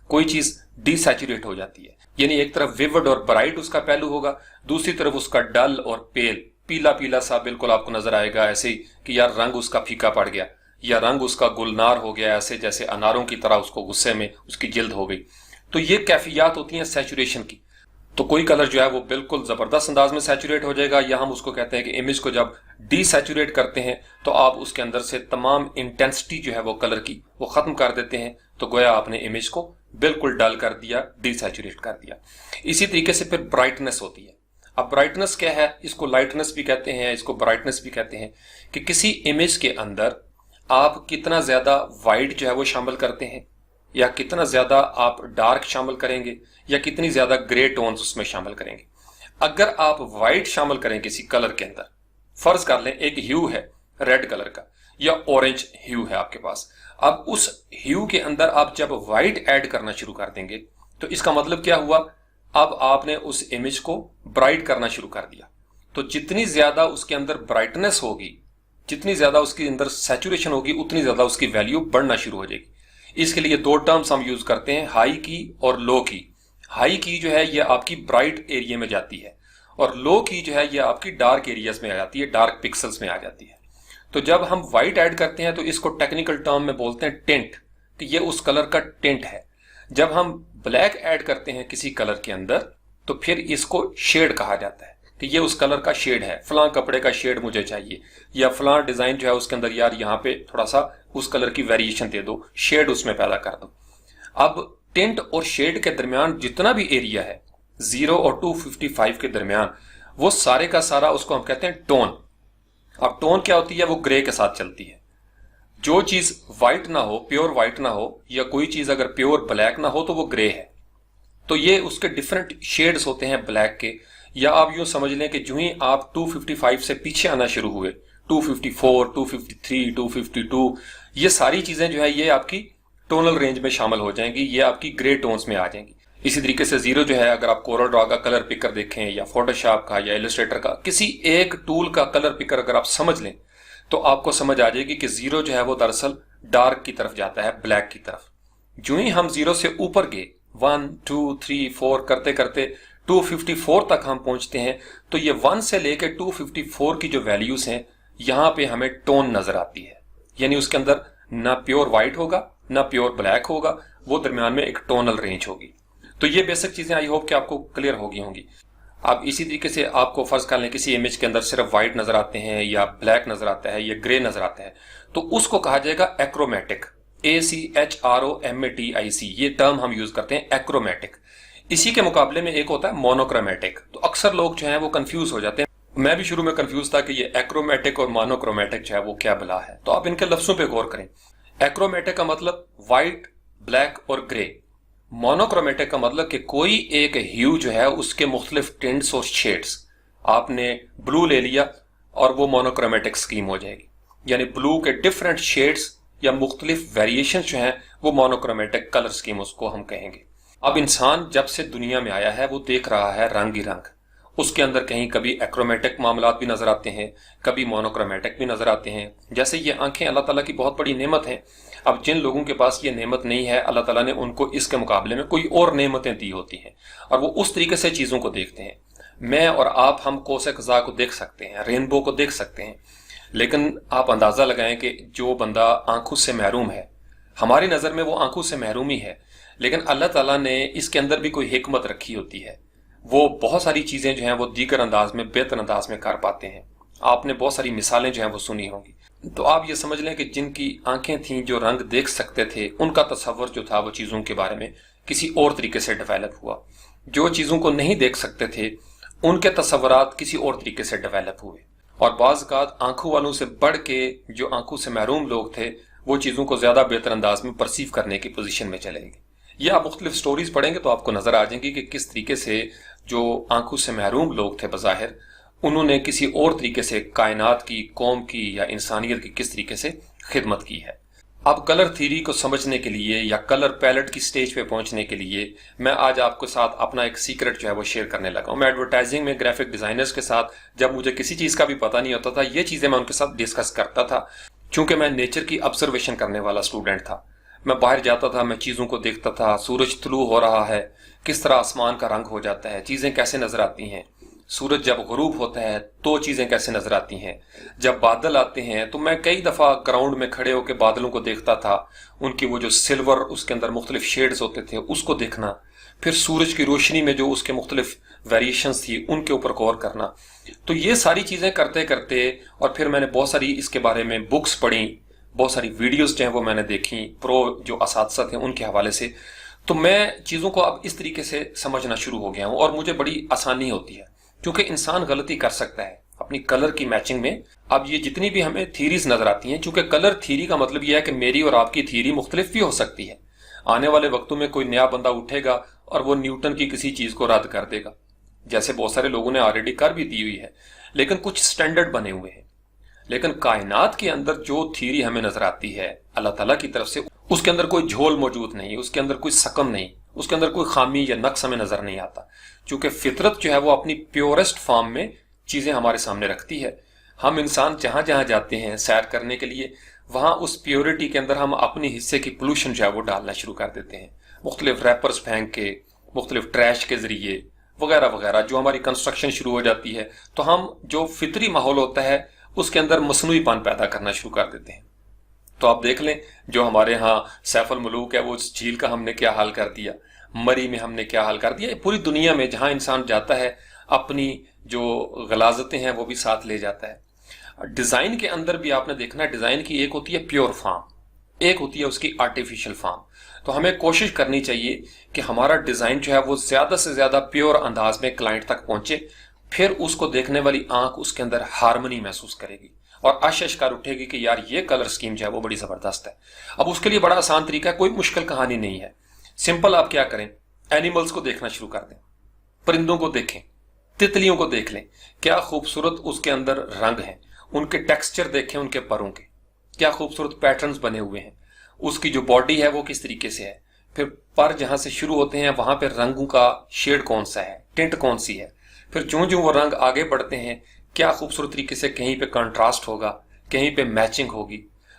कोई चीज डिसैचुरेट हो जाती है, यानी एक तरफ विविड और ब्राइट उसका पहलू होगा, दूसरी तरफ उसका डल और पेल, पीला पीला सा बिल्कुल आपको नजर आएगा, ऐसे ही कि यार रंग उसका फीका पड़ गया या रंग उसका गुलनार हो गया, ऐसे जैसे अनारों की तरह उसको गुस्से में उसकी जिल्द हो गई। तो ये कैफियत होती हैं सैचुरेशन की। तो कोई कलर जो है वो बिल्कुल जबरदस्त अंदाज में सैचुरेट हो जाएगा, या हम उसको कहते हैं कि इमेज को जब डिसैचुरेट करते हैं तो आप उसके अंदर से तमाम इंटेंसिटी जो है वो कलर की वो खत्म कर देते हैं, तो गोया आपने इमेज को बिल्कुल डल कर दिया, डिसैचुरेट कर दिया। इसी तरीके से फिर ब्राइटनेस होती है। अब ब्राइटनेस क्या है, इसको लाइटनेस भी कहते हैं, इसको ब्राइटनेस भी कहते हैं, कि किसी इमेज के अंदर आप कितना ज्यादा वाइट जो है वो शामिल करते हैं, या कितना ज्यादा आप डार्क शामिल करेंगे, या कितनी ज्यादा ग्रे टोन्स उसमें शामिल करेंगे। अगर आप व्हाइट शामिल करें किसी कलर के अंदर, फर्ज कर लें एक ह्यू है रेड कलर का या ऑरेंज ह्यू है आपके पास, अब उस ह्यू के अंदर आप जब व्हाइट ऐड करना शुरू कर देंगे तो इसका मतलब क्या हुआ, अब आपने उस इमेज को ब्राइट करना शुरू कर दिया। तो जितनी ज्यादा उसके अंदर ब्राइटनेस होगी, जितनी ज्यादा उसके अंदर सैचुरेशन होगी, उतनी ज्यादा उसकी वैल्यू बढ़ना शुरू हो जाएगी। इसके लिए दो टर्म्स हम यूज करते हैं, हाई की और लो की। हाई की जो है ये आपकी ब्राइट एरिया में जाती है, और लो की जो है ये आपकी डार्क एरियाज में आ जाती है, डार्क पिक्सल्स में आ जाती है। तो जब हम व्हाइट ऐड करते हैं तो इसको टेक्निकल टर्म में बोलते हैं टिंट, कि ये उस कलर का टिंट है। जब हम ब्लैक ऐड करते हैं किसी कलर के अंदर तो फिर इसको शेड कहा जाता है, कि ये उस कलर का शेड है, फलां कपड़े का शेड मुझे चाहिए, या फलां डिजाइन जो है उसके अंदर यार यहाँ पे थोड़ा सा उस कलर की वेरिएशन दे दो, शेड उसमें पैदा कर दो। अब टिंट और शेड के दरमियान जितना भी एरिया है 0 और 255 के दरमियान, वो सारे का सारा उसको हम कहते हैं टोन। अब टोन क्या होती है, वो ग्रे के साथ चलती है। जो चीज व्हाइट ना हो, प्योर व्हाइट ना हो, या कोई चीज अगर प्योर ब्लैक ना हो तो वो ग्रे है। तो ये उसके डिफरेंट शेड्स होते हैं ब्लैक के। या आप यूं समझ लें कि जो ही आप 255 से पीछे आना शुरू हुए, 254, 253, 252, ये सारी चीजें जो है ये आपकी टोनल रेंज में शामिल हो जाएंगी, ये आपकी ग्रे टोन्स में आ जाएंगी। इसी तरीके से जीरो जो है, अगर आप कोरल ड्रॉ का कलर पिकर देखें, या फोटोशॉप का, या इलस्ट्रेटर का, किसी एक टूल का कलर पिकर अगर आप समझ लें तो आपको समझ आ जाएगी कि जीरो जो है वो दरअसल डार्क की तरफ जाता है, ब्लैक की तरफ। जो ही हम जीरो से ऊपर गए, 1, 2, 3, 4 करते करते 254 तक हम पहुंचते हैं, तो ये 1 से लेके 254 की जो वैल्यूज हैं यहां पे हमें टोन नजर आती है। यानी उसके अंदर ना प्योर व्हाइट होगा ना प्योर ब्लैक होगा, वो दरमियान में एक टोनल रेंज होगी। तो ये बेसिक चीजें आई होप कि आपको क्लियर होगी होंगी। अब इसी तरीके से आपको फर्ज कर लें किसी इमेज के अंदर सिर्फ व्हाइट नजर आते हैं, या ब्लैक नजर आता है, या ग्रे नजर आता है, तो उसको कहा जाएगा एक्रोमेटिक। ACHROMATIC, ये टर्म हम यूज करते हैं, एक्रोमेटिक। इसी के मुकाबले में एक होता है मोनोक्रोमेटिक। तो अक्सर लोग जो हैं वो कंफ्यूज हो जाते हैं, मैं भी शुरू में कंफ्यूज था कि ये एक्रोमेटिक और मोनोक्रोमेटिक जो है वो क्या बला है। तो आप इनके लफ्जों पे गौर करें। एक्रोमेटिक का मतलब व्हाइट, ब्लैक और ग्रे। मोनोक्रोमेटिक का मतलब कि कोई एक ह्यू जो है उसके मुख्तलिफ टिंट्स और शेड्स, आपने ब्लू ले लिया और वो मोनोक्रोमेटिक स्कीम हो जाएगी, यानी ब्लू के डिफरेंट शेड्स या मुख्तलिफ वेरिएशन जो हैं वो मोनोक्रोमेटिक कलर स्कीम उसको हम कहेंगे। अब इंसान जब से दुनिया में आया है वो देख रहा है रंग ही रंग। उसके अंदर कहीं कभी एक्रोमेटिक मामलात भी नजर आते हैं, कभी मोनोक्रोमेटिक भी नजर आते हैं। जैसे ये आंखें अल्लाह ताला की बहुत बड़ी नेमत हैं। अब जिन लोगों के पास ये नेमत नहीं है, अल्लाह ताला ने उनको इसके मुकाबले में कोई और नेमतें दी होती हैं, और वो उस तरीके से चीजों को देखते हैं। मैं और आप हम कौसे कज़ा को देख सकते हैं, रेनबो को देख सकते हैं, लेकिन आप अंदाजा लगाएं कि जो बंदा आंखों से महरूम है, हमारी नजर में वो आंखों से महरूम ही है, लेकिन अल्लाह ताला ने इसके अंदर भी कोई हिकमत रखी होती है। वो बहुत सारी चीजें जो हैं वो दीगर अंदाज में, बेहतर अंदाज में कर पाते हैं। आपने बहुत सारी मिसालें जो हैं वो सुनी होंगी। तो आप ये समझ लें कि जिनकी आंखें थीं, जो रंग देख सकते थे, उनका तस्वर जो था वो चीजों के बारे में किसी और तरीके से डेवलप हुआ। जो चीजों को नहीं देख सकते थे, उनके तस्वुरात किसी और तरीके से डेवलप हुए। और बाज़ औक़ात आंखों वालों से बढ़ के जो आंखों से महरूम लोग थे, वो चीजों को ज्यादा बेहतर अंदाज में परसीव करने की पोजीशन में चले गए। ये आप मुख्तलिफ स्टोरीज पढ़ेंगे तो आपको नजर आ जाएंगी कि किस तरीके से जो आंखों से महरूम लोग थे बज़ाहिर, उन्होंने किसी और तरीके से कायनात की, कौम की या इंसानियत की किस तरीके से खिदमत की है। अब कलर थ्योरी को समझने के लिए या कलर पैलेट की स्टेज पे पहुंचने के लिए मैं आज आपके साथ अपना एक सीक्रेट जो है वो शेयर करने लगा हूं। मैं एडवर्टाइजिंग में ग्राफिक डिजाइनर्स के साथ, जब मुझे किसी चीज का भी पता नहीं होता था, ये चीजें मैं उनके साथ डिस्कस करता था। चूंकि मैं नेचर की ऑब्जर्वेशन करने वाला स्टूडेंट था, मैं बाहर जाता था, मैं चीजों को देखता था, सूरज तुलू हो रहा है, किस तरह आसमान का रंग हो जाता है, चीजें कैसे नजर आती हैं, सूरज जब गुरूब होता है तो चीजें कैसे नजर आती हैं, जब बादल आते हैं तो मैं कई दफा ग्राउंड में खड़े होकर बादलों को देखता था, उनकी वो जो सिल्वर, उसके अंदर मुख्तलिफ शेड्स होते थे, उसको देखना, फिर सूरज की रोशनी में जो उसके मुख्तलिफ वेरिएशंस थी उनके ऊपर गौर करना। तो ये सारी चीजें करते करते, और फिर मैंने बहुत सारी इसके बारे में बुक्स पढ़ी, बहुत सारी वीडियोस जो हैं वो मैंने देखी प्रो जो असातिज़ा थे उनके हवाले से। तो मैं चीजों को अब इस तरीके से समझना शुरू हो गया हूं और मुझे बड़ी आसानी होती है, क्योंकि इंसान गलती कर सकता है अपनी कलर की मैचिंग में। अब ये जितनी भी हमें थीरीज नजर आती हैं, चूंकि कलर थीरी का मतलब यह है कि मेरी और आपकी थीरी मुख्तलिफ भी हो सकती है। आने वाले वक्तों में कोई नया बंदा उठेगा और वो न्यूटन की किसी चीज को रद्द कर देगा, जैसे बहुत सारे लोगों ने ऑलरेडी कर भी दी हुई है, लेकिन कुछ स्टैंडर्ड बने हुए हैं। लेकिन कायनात के अंदर जो थीरी हमें नजर आती है अल्लाह ताला की तरफ से, उसके अंदर कोई झोल मौजूद नहीं, उसके अंदर कोई सकम नहीं, उसके अंदर कोई खामी या नक्स हमें नजर नहीं आता। चूंकि फितरत जो है वो अपनी प्योरेस्ट फॉर्म में चीजें हमारे सामने रखती है। हम इंसान जहां जहां जाते हैं सैर करने के लिए, वहां उस प्योरिटी के अंदर हम अपने हिस्से की पोल्यूशन जो है वो डालना शुरू कर देते हैं, मुख्तलिफ रैपर्स फेंक के, मुख्तलिफ ट्रैश के जरिए वगैरह वगैरह। जो हमारी कंस्ट्रक्शन शुरू हो जाती है तो हम जो फितरी माहौल होता है उसके अंदर मसनूईपन पैदा करना शुरू कर देते हैं। तो आप देख लें, जो हमारे यहाँ सैफुल मुलूक है, वो झील का हमने क्या हाल कर दिया, मरी में हमने क्या हाल कर दिया। पूरी दुनिया में जहां इंसान जाता है अपनी जो गलाजतें हैं वो भी साथ ले जाता है। डिजाइन के अंदर भी आपने देखना, डिजाइन की एक होती है प्योर फॉर्म, एक होती है उसकी आर्टिफिशियल फॉर्म। तो हमें कोशिश करनी चाहिए कि हमारा डिजाइन जो है वो ज्यादा से ज्यादा प्योर अंदाज में क्लाइंट तक पहुंचे, फिर उसको देखने वाली आंख उसके अंदर हार्मनी महसूस करेगी और अशकार उठेगी कि यार ये कलर स्कीम जो है वो बड़ी जबरदस्त है। अब उसके लिए बड़ा आसान तरीका है, कोई मुश्किल कहानी नहीं है। सिंपल आप क्या करें, एनिमल्स को देखना शुरू कर दें, परिंदों को देखें, तितलियों को देख लें, क्या खूबसूरत उसके अंदर रंग हैं, उनके टेक्सचर देखें, उनके परों के क्या खूबसूरत पैटर्न्स बने हुए हैं, उसकी जो बॉडी है वो किस तरीके से है, फिर पर जहां से शुरू होते हैं वहां पर रंगों का शेड कौन सा है, टिंट कौन सी है, फिर ज्यों ज्यों वो रंग आगे बढ़ते हैं क्या खूबसूरत तरीके से कहीं पे कंट्रास्ट होगा, कहीं पे मैचिंग होगी।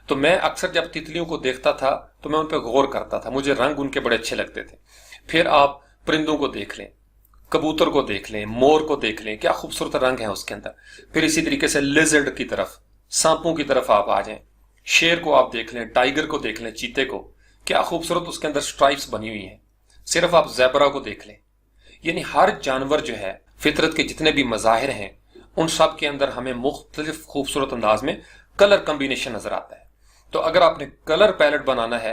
तो मैं अक्सर जब तितलियों को देखता था तो मैं उन पर गौर करता था, मुझे रंग उनके बड़े अच्छे लगते थे। फिर आप परिंदों को देख लें, कबूतर को देख लें, मोर को देख लें, क्या खूबसूरत रंग है उसके अंदर। फिर इसी तरीके से लिजर्ड की तरफ, सांपों की तरफ आप आ जाएं, शेर को आप देख लें, टाइगर को देख लें, चीते को, क्या खूबसूरत उसके अंदर स्ट्राइप्स बनी हुई हैं। सिर्फ आप ज़ेबरा को देख लें। यानी हर जानवर जो है, फितरत के जितने भी मज़ाहिर हैं, उन सब के अंदर हमें मुख्तलिफ खूबसूरत अंदाज में कलर कम्बिनेशन नजर आता है। तो अगर आपने कलर पैलेट बनाना है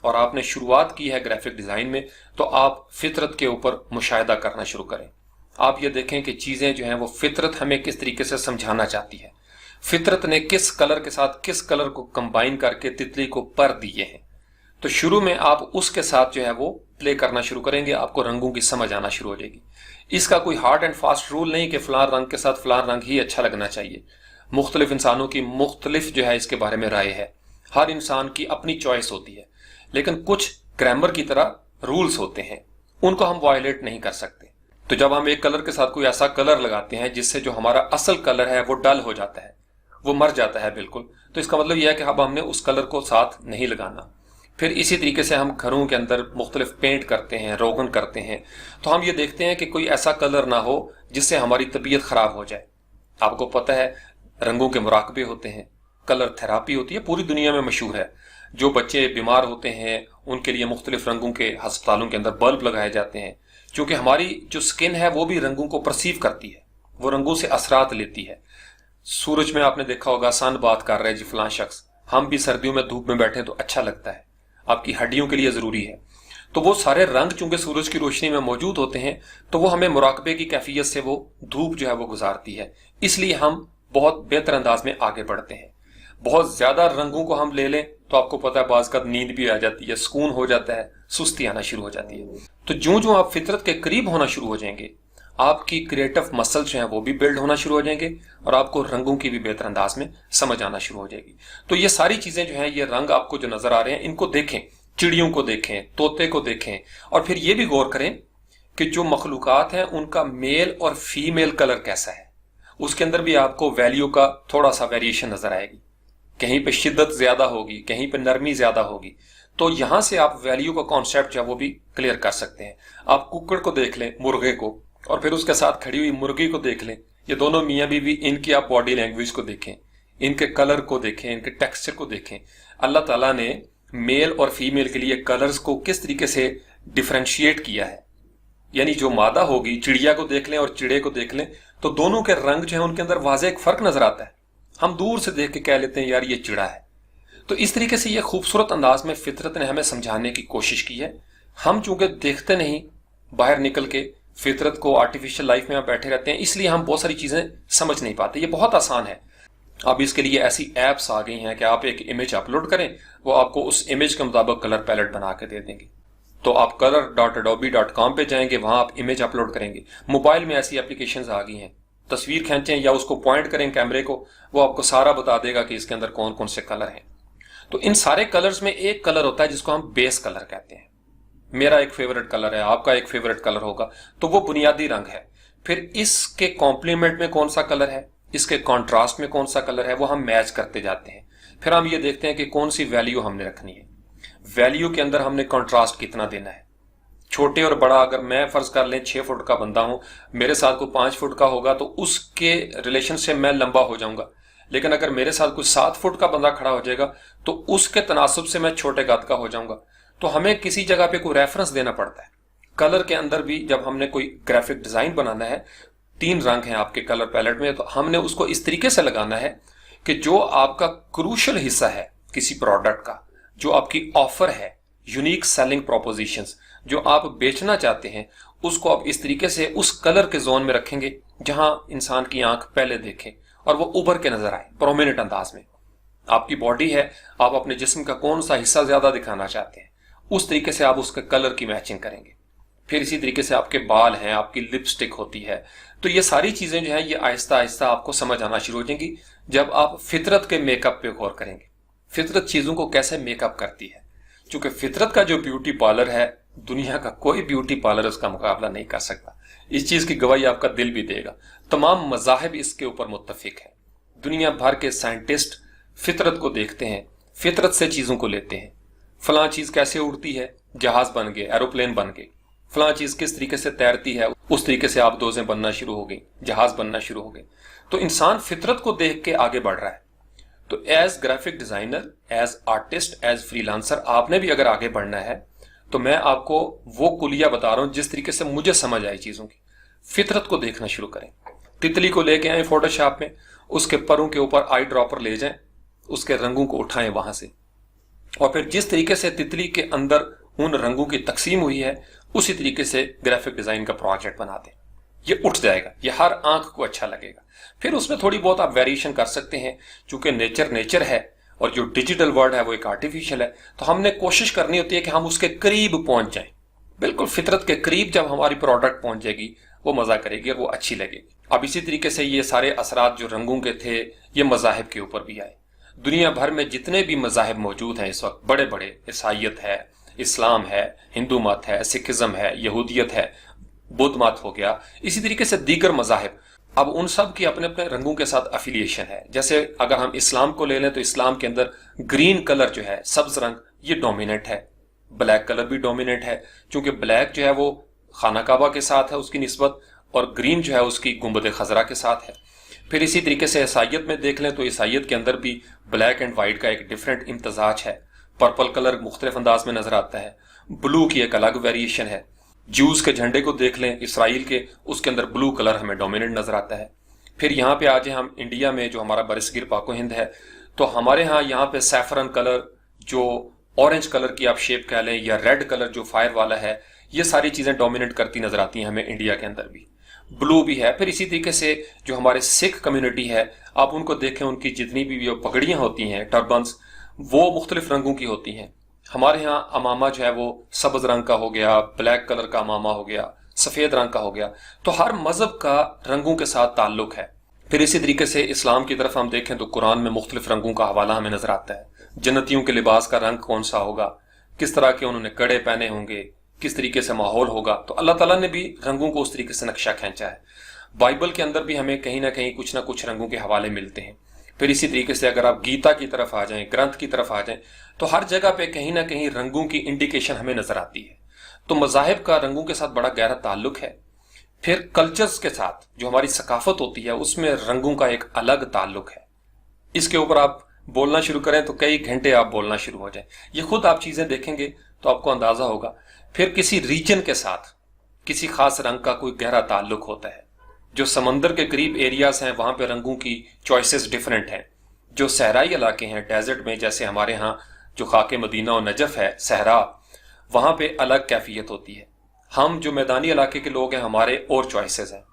और आपने शुरुआत की है ग्राफिक डिजाइन में, तो आप फितरत के ऊपर मुशाहिदा करना शुरू करें। आप ये देखें कि चीजें जो हैं वो फितरत हमें किस तरीके से समझाना चाहती है, फितरत ने किस कलर के साथ किस कलर को कंबाइन करके तितली को पर दिए हैं। तो शुरू में आप उसके साथ जो है वो प्ले करना शुरू करेंगे, आपको रंगों की समझ आना शुरू हो जाएगी। इसका कोई हार्ड एंड फास्ट रूल नहीं कि फलां रंग के साथ फलां रंग ही अच्छा लगना चाहिए। मुख्तलिफ इंसानों की मुख्तलिफ जो है इसके बारे में राय है, हर इंसान की अपनी चॉइस होती है, लेकिन कुछ ग्रामर की तरह रूल्स होते हैं, उनको हम वायलेट नहीं कर सकते। तो जब हम एक कलर के साथ कोई ऐसा कलर लगाते हैं जिससे जो हमारा असल कलर है वो डल हो जाता है, वो मर जाता है बिल्कुल, तो इसका मतलब यह है कि अब हमने उस कलर को साथ नहीं लगाना। फिर इसी तरीके से हम घरों के अंदर मुख्तलिफ पेंट करते हैं, रोगन करते हैं, तो हम ये देखते हैं कि कोई ऐसा कलर ना हो जिससे हमारी तबीयत खराब हो जाए। आपको पता है रंगों के मुराकबे होते हैं, कलर थेरापी होती है, पूरी दुनिया में मशहूर है। जो बच्चे बीमार होते हैं उनके लिए मुख्तलिफ रंगों के अस्पतालों के अंदर बल्ब लगाए जाते हैं, क्योंकि हमारी जो स्किन है वो भी रंगों को परसीव करती है, वो रंगों से असरात लेती है। सूरज में आपने देखा होगा सन बात कर रहे हैं जी फलां शख्स, हम भी सर्दियों में धूप में बैठे तो अच्छा लगता है, आपकी हड्डियों के लिए जरूरी है। तो वो सारे रंग चूंकि सूरज की रोशनी में मौजूद होते हैं तो वो हमें मुराकबे की कैफियत से वो धूप जो है वो गुजारती है, इसलिए हम बहुत बेहतर अंदाज में आगे बढ़ते हैं। बहुत ज्यादा रंगों को हम ले लें तो आपको पता है बाज का नींद भी आ जाती है, सुकून हो जाता है, सुस्ती आना शुरू हो जाती है। तो ज्यों ज्यों आप फितरत के करीब होना शुरू हो जाएंगे, आपकी क्रिएटिव मसल जो है वो भी बिल्ड होना शुरू हो जाएंगे और आपको रंगों की भी बेहतर अंदाज में समझ आना शुरू हो जाएगी। तो ये सारी चीजें जो है, ये रंग आपको जो नजर आ रहे हैं इनको देखें, चिड़ियों को देखें, तोते को देखें, और फिर ये भी गौर करें कि जो मखलूकात हैं उनका मेल और फीमेल कलर कैसा है। उसके अंदर भी आपको वैल्यू का थोड़ा सा वेरिएशन नजर आएगी, कहीं पे शिद्दत ज्यादा होगी, कहीं पे नरमी ज्यादा होगी। तो यहां से आप वैल्यू का कॉन्सेप्ट जो है वो भी क्लियर कर सकते हैं। आप कुक्कड़ को देख लें, मुर्गे को, और फिर उसके साथ खड़ी हुई मुर्गी को देख लें। ये दोनों मियाँ बीवी, इनकी आप बॉडी लैंग्वेज को देखें, इनके कलर को देखें, इनके टेक्सचर को देखें। अल्लाह ताला ने मेल और फीमेल के लिए कलर्स को किस तरीके से डिफरेंशिएट किया है। यानी जो मादा होगी, चिड़िया को देख लें और चिड़े को देख लें, तो दोनों के रंग जो है उनके अंदर वाज़ेह एक फर्क नजर आता है। हम दूर से देख के कह लेते हैं यार ये चिड़ा है। तो इस तरीके से ये खूबसूरत अंदाज में फितरत ने हमें समझाने की कोशिश की है। हम चूंकि देखते नहीं, बाहर निकल के फितरत को, आर्टिफिशियल लाइफ में आप बैठे रहते हैं, इसलिए हम बहुत सारी चीजें समझ नहीं पाते। ये बहुत आसान है। अब इसके लिए ऐसी एप्स आ गई हैं कि आप एक इमेज अपलोड करें, वो आपको उस इमेज के मुताबिक कलर पैलेट बना के दे देंगे। तो आप color.adobe.com पे जाएंगे, वहां आप इमेज अपलोड करेंगे। मोबाइल में ऐसी एप्लीकेशंस आ गई हैं, तस्वीर खींचें या उसको पॉइंट करें कैमरे को, वो आपको सारा बता देगा कि इसके अंदर कौन कौन से कलर हैं। तो इन सारे कलर्स में एक कलर होता है जिसको हम बेस कलर कहते हैं। मेरा एक फेवरेट कलर है, आपका एक फेवरेट कलर होगा, तो वो बुनियादी रंग है। फिर इसके कॉम्प्लीमेंट में कौन सा कलर है, इसके कॉन्ट्रास्ट में कौन सा कलर है, वो हम मैच करते जाते हैं। फिर हम ये देखते हैं कि कौन सी वैल्यू हमने रखनी है, वैल्यू के अंदर हमने कॉन्ट्रास्ट कितना देना है। छोटे और बड़ा, अगर मैं फर्ज कर लें 6 फुट का बंदा हूं, मेरे साथ कोई 5 फुट का होगा तो उसके रिलेशन से मैं लंबा हो जाऊंगा। लेकिन अगर मेरे साथ कोई 7 फुट का बंदा खड़ा हो जाएगा तो उसके तनासुब से मैं छोटे कद का हो जाऊंगा। तो हमें किसी जगह पे कोई रेफरेंस देना पड़ता है। कलर के अंदर भी जब हमने कोई ग्राफिक डिजाइन बनाना है, 3 रंग हैं आपके कलर पैलेट में, तो हमने उसको इस तरीके से लगाना है कि जो आपका क्रूशियल हिस्सा है किसी प्रोडक्ट का, जो आपकी ऑफर है, यूनिक सेलिंग प्रोपोजिशंस जो आप बेचना चाहते हैं, उसको आप इस तरीके से उस कलर के जोन में रखेंगे जहां इंसान की आंख पहले देखे और वो उभर के नजर आए प्रोमिनेंट अंदाज में। आपकी बॉडी है, आप अपने जिस्म का कौन सा हिस्सा ज्यादा दिखाना चाहते हैं, उस तरीके से आप उसके कलर की मैचिंग करेंगे। फिर इसी तरीके से आपके बाल हैं, आपकी लिपस्टिक होती है। तो ये सारी चीजें जो है ये आहिस्ता आहिस्ता आपको समझ आना शुरू हो जाएंगी जब आप फितरत के मेकअप पे गौर करेंगे। फितरत चीजों को कैसे मेकअप करती है, क्योंकि फितरत का जो ब्यूटी पार्लर है, दुनिया का कोई ब्यूटी पार्लर उसका मुकाबला नहीं कर सकता। इस चीज की गवाही आपका दिल भी देगा। तमाम मज़ाहिब इसके ऊपर मुत्तफिक है। दुनिया भर के साइंटिस्ट फितरत को देखते हैं, फितरत से चीजों को लेते हैं। फलां चीज कैसे उड़ती है, जहाज बन गए, एरोप्लेन बन गए। फलां चीज किस तरीके से तैरती है, उस तरीके से आप दोजें बनना शुरू हो गई, जहाज बनना शुरू हो गए। तो इंसान फितरत को देख के आगे बढ़ रहा है। तो as graphic designer, as artist, as freelancer, आपने भी अगर आगे बढ़ना है तो मैं आपको वो कुलिया बता रहा हूं जिस तरीके से मुझे समझ आई चीजों की। फितरत को देखना शुरू करें। तितली को लेके आए फोटोशॉप में, उसके परों के ऊपर आई ड्रॉपर ले जाएं, उसके रंगों को उठाएं वहां से, और फिर जिस तरीके से तितली के अंदर उन रंगों की तकसीम हुई है उसी तरीके से ग्राफिक डिजाइन का प्रोजेक्ट बना दें। ये उठ जाएगा, ये हर आंख को अच्छा लगेगा। फिर उसमें थोड़ी बहुत आप वेरिएशन कर सकते हैं, चूंकि नेचर नेचर है और जो डिजिटल वर्ल्ड है वो एक आर्टिफिशियल है। तो हमने कोशिश करनी होती है कि हम उसके करीब पहुंच जाएं, बिल्कुल फितरत के करीब। जब हमारी प्रोडक्ट पहुंच जाएगी वो मजा करेगी और वो अच्छी लगेगी। अब इसी तरीके से ये सारे असरात जो रंगों के थे ये मजाहिब के ऊपर भी आए। दुनिया भर में जितने भी मजाहिब मौजूद हैं इस वक्त, बड़े बड़े, ईसाइयत है, इस्लाम है, हिंदू मत है, सिखिज्म है, यहूदियत है, बुद्ध मत हो गया, इसी तरीके से दीगर मजाहिब, अब उन सब की अपने अपने रंगों के साथ अफिलिएशन है। जैसे अगर हम इस्लाम को ले लें तो इस्लाम के अंदर ग्रीन कलर जो है, सब्ज रंग, ये डोमिनेट है। ब्लैक कलर भी डोमिनेट है, क्योंकि ब्लैक जो है वो खाना काबा के साथ है उसकी निस्बत, और ग्रीन जो है उसकी गुंबद खजरा के साथ है। फिर इसी तरीके से ईसाइयत में देख लें तो ईसाइयत के अंदर भी ब्लैक एंड व्हाइट का एक डिफरेंट इम्तजाज है। पर्पल कलर मुख्तलिफ अंदाज में नजर आता है, ब्लू की एक अलग वेरिएशन है। ज्यूज के झंडे को देख लें इसराइल के, उसके अंदर ब्लू कलर हमें डोमिनेंट नजर आता है। फिर यहाँ पे आ जाए हम इंडिया में, जो हमारा बरसगीर पाको हिंद है, तो हमारे यहाँ पे सैफरन कलर, जो ऑरेंज कलर की आप शेप कह लें, या रेड कलर जो फायर वाला है, ये सारी चीजें डोमिनेट करती नजर आती हैं हमें इंडिया के अंदर भी। ब्लू भी है। फिर इसी तरीके से जो हमारे सिख कम्युनिटी है, आप उनको देखें, उनकी जितनी भी वो पगड़ियां होती हैं, टर्बन्स, वो मुख्तलिफ रंगों की होती हैं। हमारे यहाँ अमामा जो है वो सब्ज रंग का हो गया, ब्लैक कलर का अमामा हो गया, सफेद रंग का हो गया। तो हर मजहब का रंगों के साथ ताल्लुक है। फिर इसी तरीके से इस्लाम की तरफ हम देखें तो कुरान में मुख्तलिफ रंगों का हवाला हमें नजर आता है। जन्नतियों के लिबास का रंग कौन सा होगा, किस तरह के उन्होंने कड़े पहने होंगे, किस तरीके से माहौल होगा, तो अल्लाह ताला ने भी रंगों को उस तरीके से नक्शा खींचा है। बाइबल के अंदर भी हमें कहीं ना कहीं कुछ ना कुछ रंगों के हवाले मिलते हैं। फिर इसी तरीके से अगर आप गीता की तरफ आ जाएं, ग्रंथ की तरफ आ जाएं, तो हर जगह पे कहीं ना कहीं रंगों की इंडिकेशन हमें नजर आती है। तो मजाहिब का रंगों के साथ बड़ा गहरा ताल्लुक है। फिर कल्चर्स के साथ जो हमारी सकाफत होती है, उसमें रंगों का एक अलग ताल्लुक है। इसके ऊपर आप बोलना शुरू करें तो कई घंटे आप बोलना शुरू हो जाए। ये खुद आप चीजें देखेंगे तो आपको अंदाजा होगा। फिर किसी रीजन के साथ किसी खास रंग का कोई गहरा ताल्लुक होता है। जो समंदर के करीब एरियाज हैं, वहां पे रंगों की चॉइसेस डिफरेंट हैं। जो सहराई इलाके हैं, डेजर्ट में, जैसे हमारे यहाँ जो खाके मदीना और नजफ है, सहरा, वहां पे अलग कैफियत होती है। हम जो मैदानी इलाके के लोग हैं, हमारे और चॉइसेस हैं।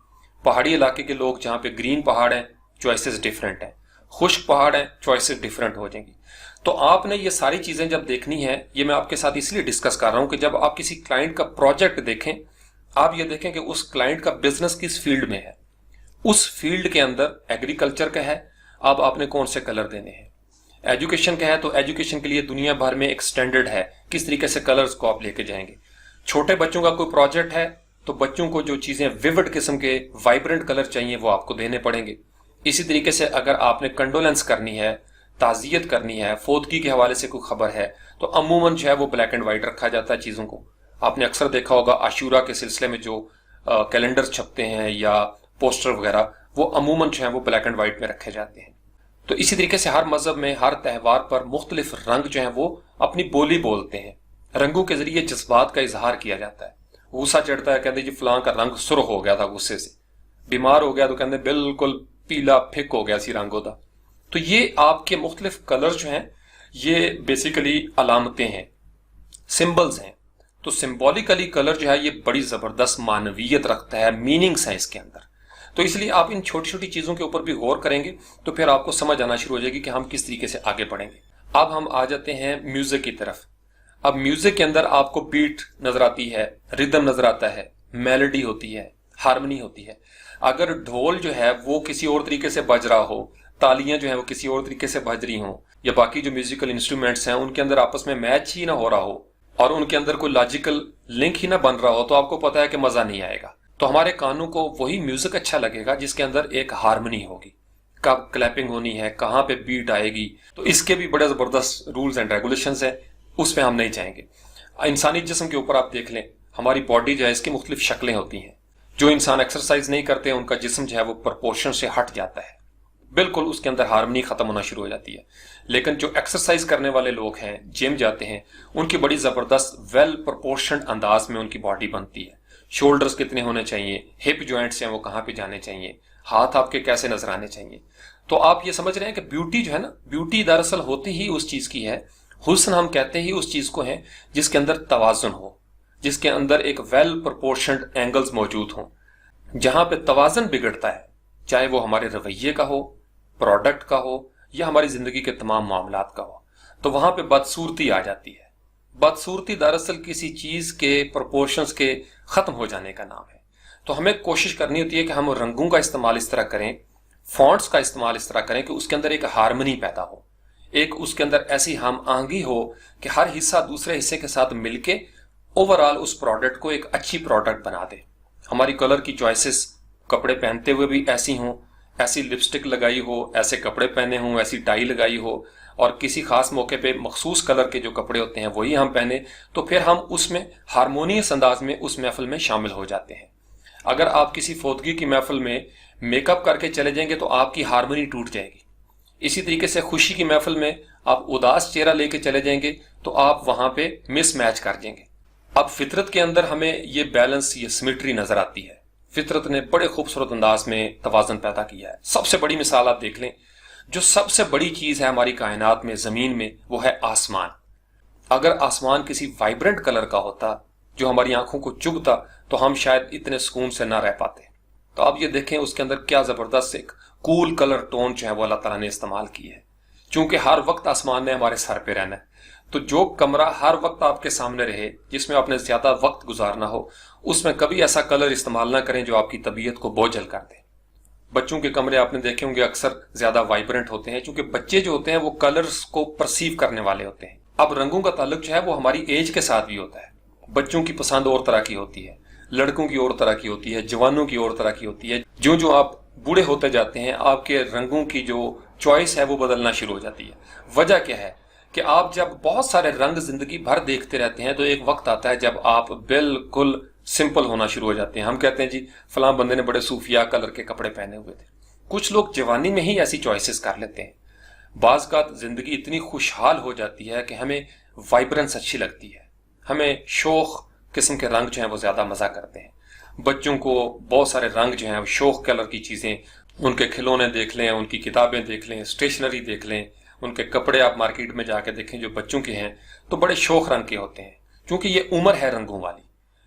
पहाड़ी इलाके के लोग जहाँ पे ग्रीन पहाड़ हैं, चॉइसेस डिफरेंट हैं। खुश्क पहाड़ हैं, चॉइसेस डिफरेंट हो जाएंगी। तो आपने ये सारी चीजें जब देखनी है, ये मैं आपके साथ इसलिए डिस्कस कर रहा हूं कि जब आप किसी क्लाइंट का प्रोजेक्ट देखें, आप ये देखें कि उस क्लाइंट का बिजनेस किस फील्ड में है। उस फील्ड के अंदर एग्रीकल्चर का है, अब आपने कौन से कलर देने हैं। एजुकेशन का है तो एजुकेशन के लिए दुनिया भर में एक स्टैंडर्ड है, किस तरीके से कलर्स को आप लेके जाएंगे। छोटे बच्चों का कोई प्रोजेक्ट है तो बच्चों को जो चीजें विविड किस्म के वाइब्रेंट कलर चाहिए वो आपको देने पड़ेंगे। इसी तरीके से अगर आपने कंडोलेंस करनी है, ताजियत करनी है, फोदगी के हवाले से कोई खबर है, तो अमूमन जो है वो ब्लैक एंड व्हाइट रखा जाता है चीजों को। आपने अक्सर देखा होगा आशूरा के सिलसिले में जो कैलेंडर छपते हैं या पोस्टर वगैरह, वो अमूमन जो है वो ब्लैक एंड व्हाइट में रखे जाते हैं। तो इसी तरीके से हर मजहब में हर त्यौहार पर मुख्तलिफ रंग जो है वो अपनी बोली बोलते हैं। रंगों के जरिए जज्बात का इजहार किया जाता है। गुस्सा चढ़ता है, कहते जी फलां का रंग सुर्ख हो गया था गुस्से से। बीमार हो गया तो कहते बिल्कुल पीला फिक हो गया सी रंगों का। तो ये आपके मुख्तलिफ कलर जो हैं, ये बेसिकली अलामतें हैं, सिंबल्स हैं। तो सिंबॉलिकली कलर जो है ये बड़ी जबरदस्त मानवीयत रखता है, मीनिंग्स हैं इसके अंदर। तो इसलिए आप इन छोटी छोटी चीजों के ऊपर भी गौर करेंगे तो फिर आपको समझ आना शुरू हो जाएगी कि हम किस तरीके से आगे बढ़ेंगे। अब हम आ जाते हैं म्यूजिक की तरफ। अब म्यूजिक के अंदर आपको बीट नजर आती है, रिदम नजर आता है, मेलोडी होती है, हार्मनी होती है। अगर ढोल जो है वो किसी और तरीके से बज रहा हो, तालियां जो है वो किसी और तरीके से बज रही हो, या बाकी जो म्यूजिकल इंस्ट्रूमेंट्स हैं उनके अंदर आपस में मैच ही ना हो रहा हो और उनके अंदर कोई लॉजिकल लिंक ही ना बन रहा हो, तो आपको पता है कि मजा नहीं आएगा। तो हमारे कानों को वही म्यूजिक अच्छा लगेगा जिसके अंदर एक हार्मनी होगी, कब क्लैपिंग होनी है, कहाँ पे बीट आएगी। तो इसके भी बड़े जबरदस्त रूल्स एंड रेगुलेशंस हैं, उस पर हम नहीं जाएंगे। इंसानी जिस्म के ऊपर आप देख लें, हमारी बॉडी जो है इसकी मुख्तलिफ शक्लें होती हैं। जो इंसान एक्सरसाइज नहीं करते उनका जिस्म जो है वो प्रोपोर्शन से हट जाता है, बिल्कुल उसके अंदर हार्मनी खत्म होना शुरू हो जाती है। लेकिन जो एक्सरसाइज करने वाले लोग हैं, जिम जाते हैं, उनकी बड़ी जबरदस्त वेल प्रोपोर्शन अंदाज में उनकी बॉडी बनती है। शोल्डर्स कितने होने चाहिए, हिप जॉइंट्स हैं वो कहाँ पे जाने चाहिए, हाथ आपके कैसे नजर आने चाहिए। तो आप ये समझ रहे हैं कि ब्यूटी जो है ना, ब्यूटी दरअसल होती ही उस चीज की है, हुस्न हम कहते ही उस चीज को है जिसके अंदर तवाजुन हो, जिसके अंदर एक वेल प्रोपोर्शनड एंगल्स मौजूद हों। जहां पे तवाजन बिगड़ता है, चाहे वो हमारे रवैये का हो, प्रोडक्ट का हो, या हमारी जिंदगी के तमाम मामलात का हो, तो वहां पे बदसूरती आ जाती है। बदसूरती दरअसल किसी चीज के प्रोपोर्शंस के खत्म हो जाने का नाम है। तो हमें कोशिश करनी होती है कि हम रंगों का इस्तेमाल इस तरह करें, फॉन्ट्स का इस्तेमाल इस तरह करें कि उसके अंदर एक हार्मनी पैदा हो, एक उसके अंदर ऐसी हम आहंगी हो कि हर हिस्सा दूसरे हिस्से के साथ मिलके ओवरऑल उस प्रोडक्ट को एक अच्छी प्रोडक्ट बना दे। हमारी कलर की चॉइसेस कपड़े पहनते हुए भी ऐसी हों, ऐसी लिपस्टिक लगाई हो, ऐसे कपड़े पहने हों, ऐसी टाई लगाई हो, और किसी खास मौके पे मखसूस कलर के जो कपड़े होते हैं वही हम पहने, तो फिर हम उसमें हारमोनियस अंदाज में उस महफिल में शामिल हो जाते हैं। अगर आप किसी फोदगी की महफिल में मेकअप करके चले जाएंगे तो आपकी हारमोनी टूट जाएगी। इसी तरीके से खुशी की महफिल में आप उदास चेहरा लेके चले जाएंगे तो आप वहां पे मिसमैच कर जाएंगे। अब फितरत के अंदर हमें ये बैलेंस, ये सिमेट्री नजर आती है। फितरत ने बड़े खूबसूरत अंदाज में तवाज़ुन पैदा किया है। सबसे बड़ी मिसाल आप देख लें, जो सबसे बड़ी चीज है हमारी कायनात में, जमीन में, वो है आसमान। अगर आसमान किसी वाइब्रेंट कलर का होता जो हमारी आंखों को चुभता, तो हम शायद इतने सुकून से ना रह पाते। तो आप ये देखें उसके अंदर क्या जबरदस्त एक कूल कलर टोन जो है वो अल्लाह ताला ने इस्तेमाल की है। चूंकि हर वक्त आसमान ने हमारे सर पे रहना है, तो जो कमरा हर वक्त आपके सामने रहे, जिसमें आपने ज्यादा वक्त गुजारना हो, उसमें कभी ऐसा कलर इस्तेमाल ना करें जो आपकी तबीयत को बोझल कर दे। बच्चों के कमरे आपने देखे होंगे अक्सर ज्यादा वाइब्रेंट होते हैं, क्योंकि बच्चे जो होते हैं वो कलर्स को परसीव करने वाले होते हैं। अब रंगों का ताल्लुक जो है वो हमारी एज के साथ भी होता है। बच्चों की पसंद और तरह की होती है, लड़कों की और तरह की होती है, जवानों की और तरह की होती है। जो जो आप बूढ़े होते जाते हैं, आपके रंगों की जो चॉइस है वो बदलना शुरू हो जाती है। वजह क्या है कि आप जब बहुत सारे रंग जिंदगी भर देखते रहते हैं, तो एक वक्त आता है जब आप बिल्कुल सिंपल होना शुरू हो जाते हैं। हम कहते हैं जी फलां बंदे ने बड़े सूफिया कलर के कपड़े पहने हुए थे। कुछ लोग जवानी में ही ऐसी चॉइसेस कर लेते हैं। बाज का जिंदगी इतनी खुशहाल हो जाती है कि हमें वाइब्रेंस अच्छी लगती है, हमें शोख किस्म के रंग जो हैं वो ज्यादा मजा करते हैं। बच्चों को बहुत सारे रंग जो हैं, शोख कलर की चीजें, उनके खिलौने देख लें, उनकी किताबें देख लें, स्टेशनरी देख लें, उनके कपड़े आप मार्केट में जाके देखें जो बच्चों के हैं, तो बड़े शौक रंग के होते हैं। क्योंकि ये उम्र है रंगों वाली।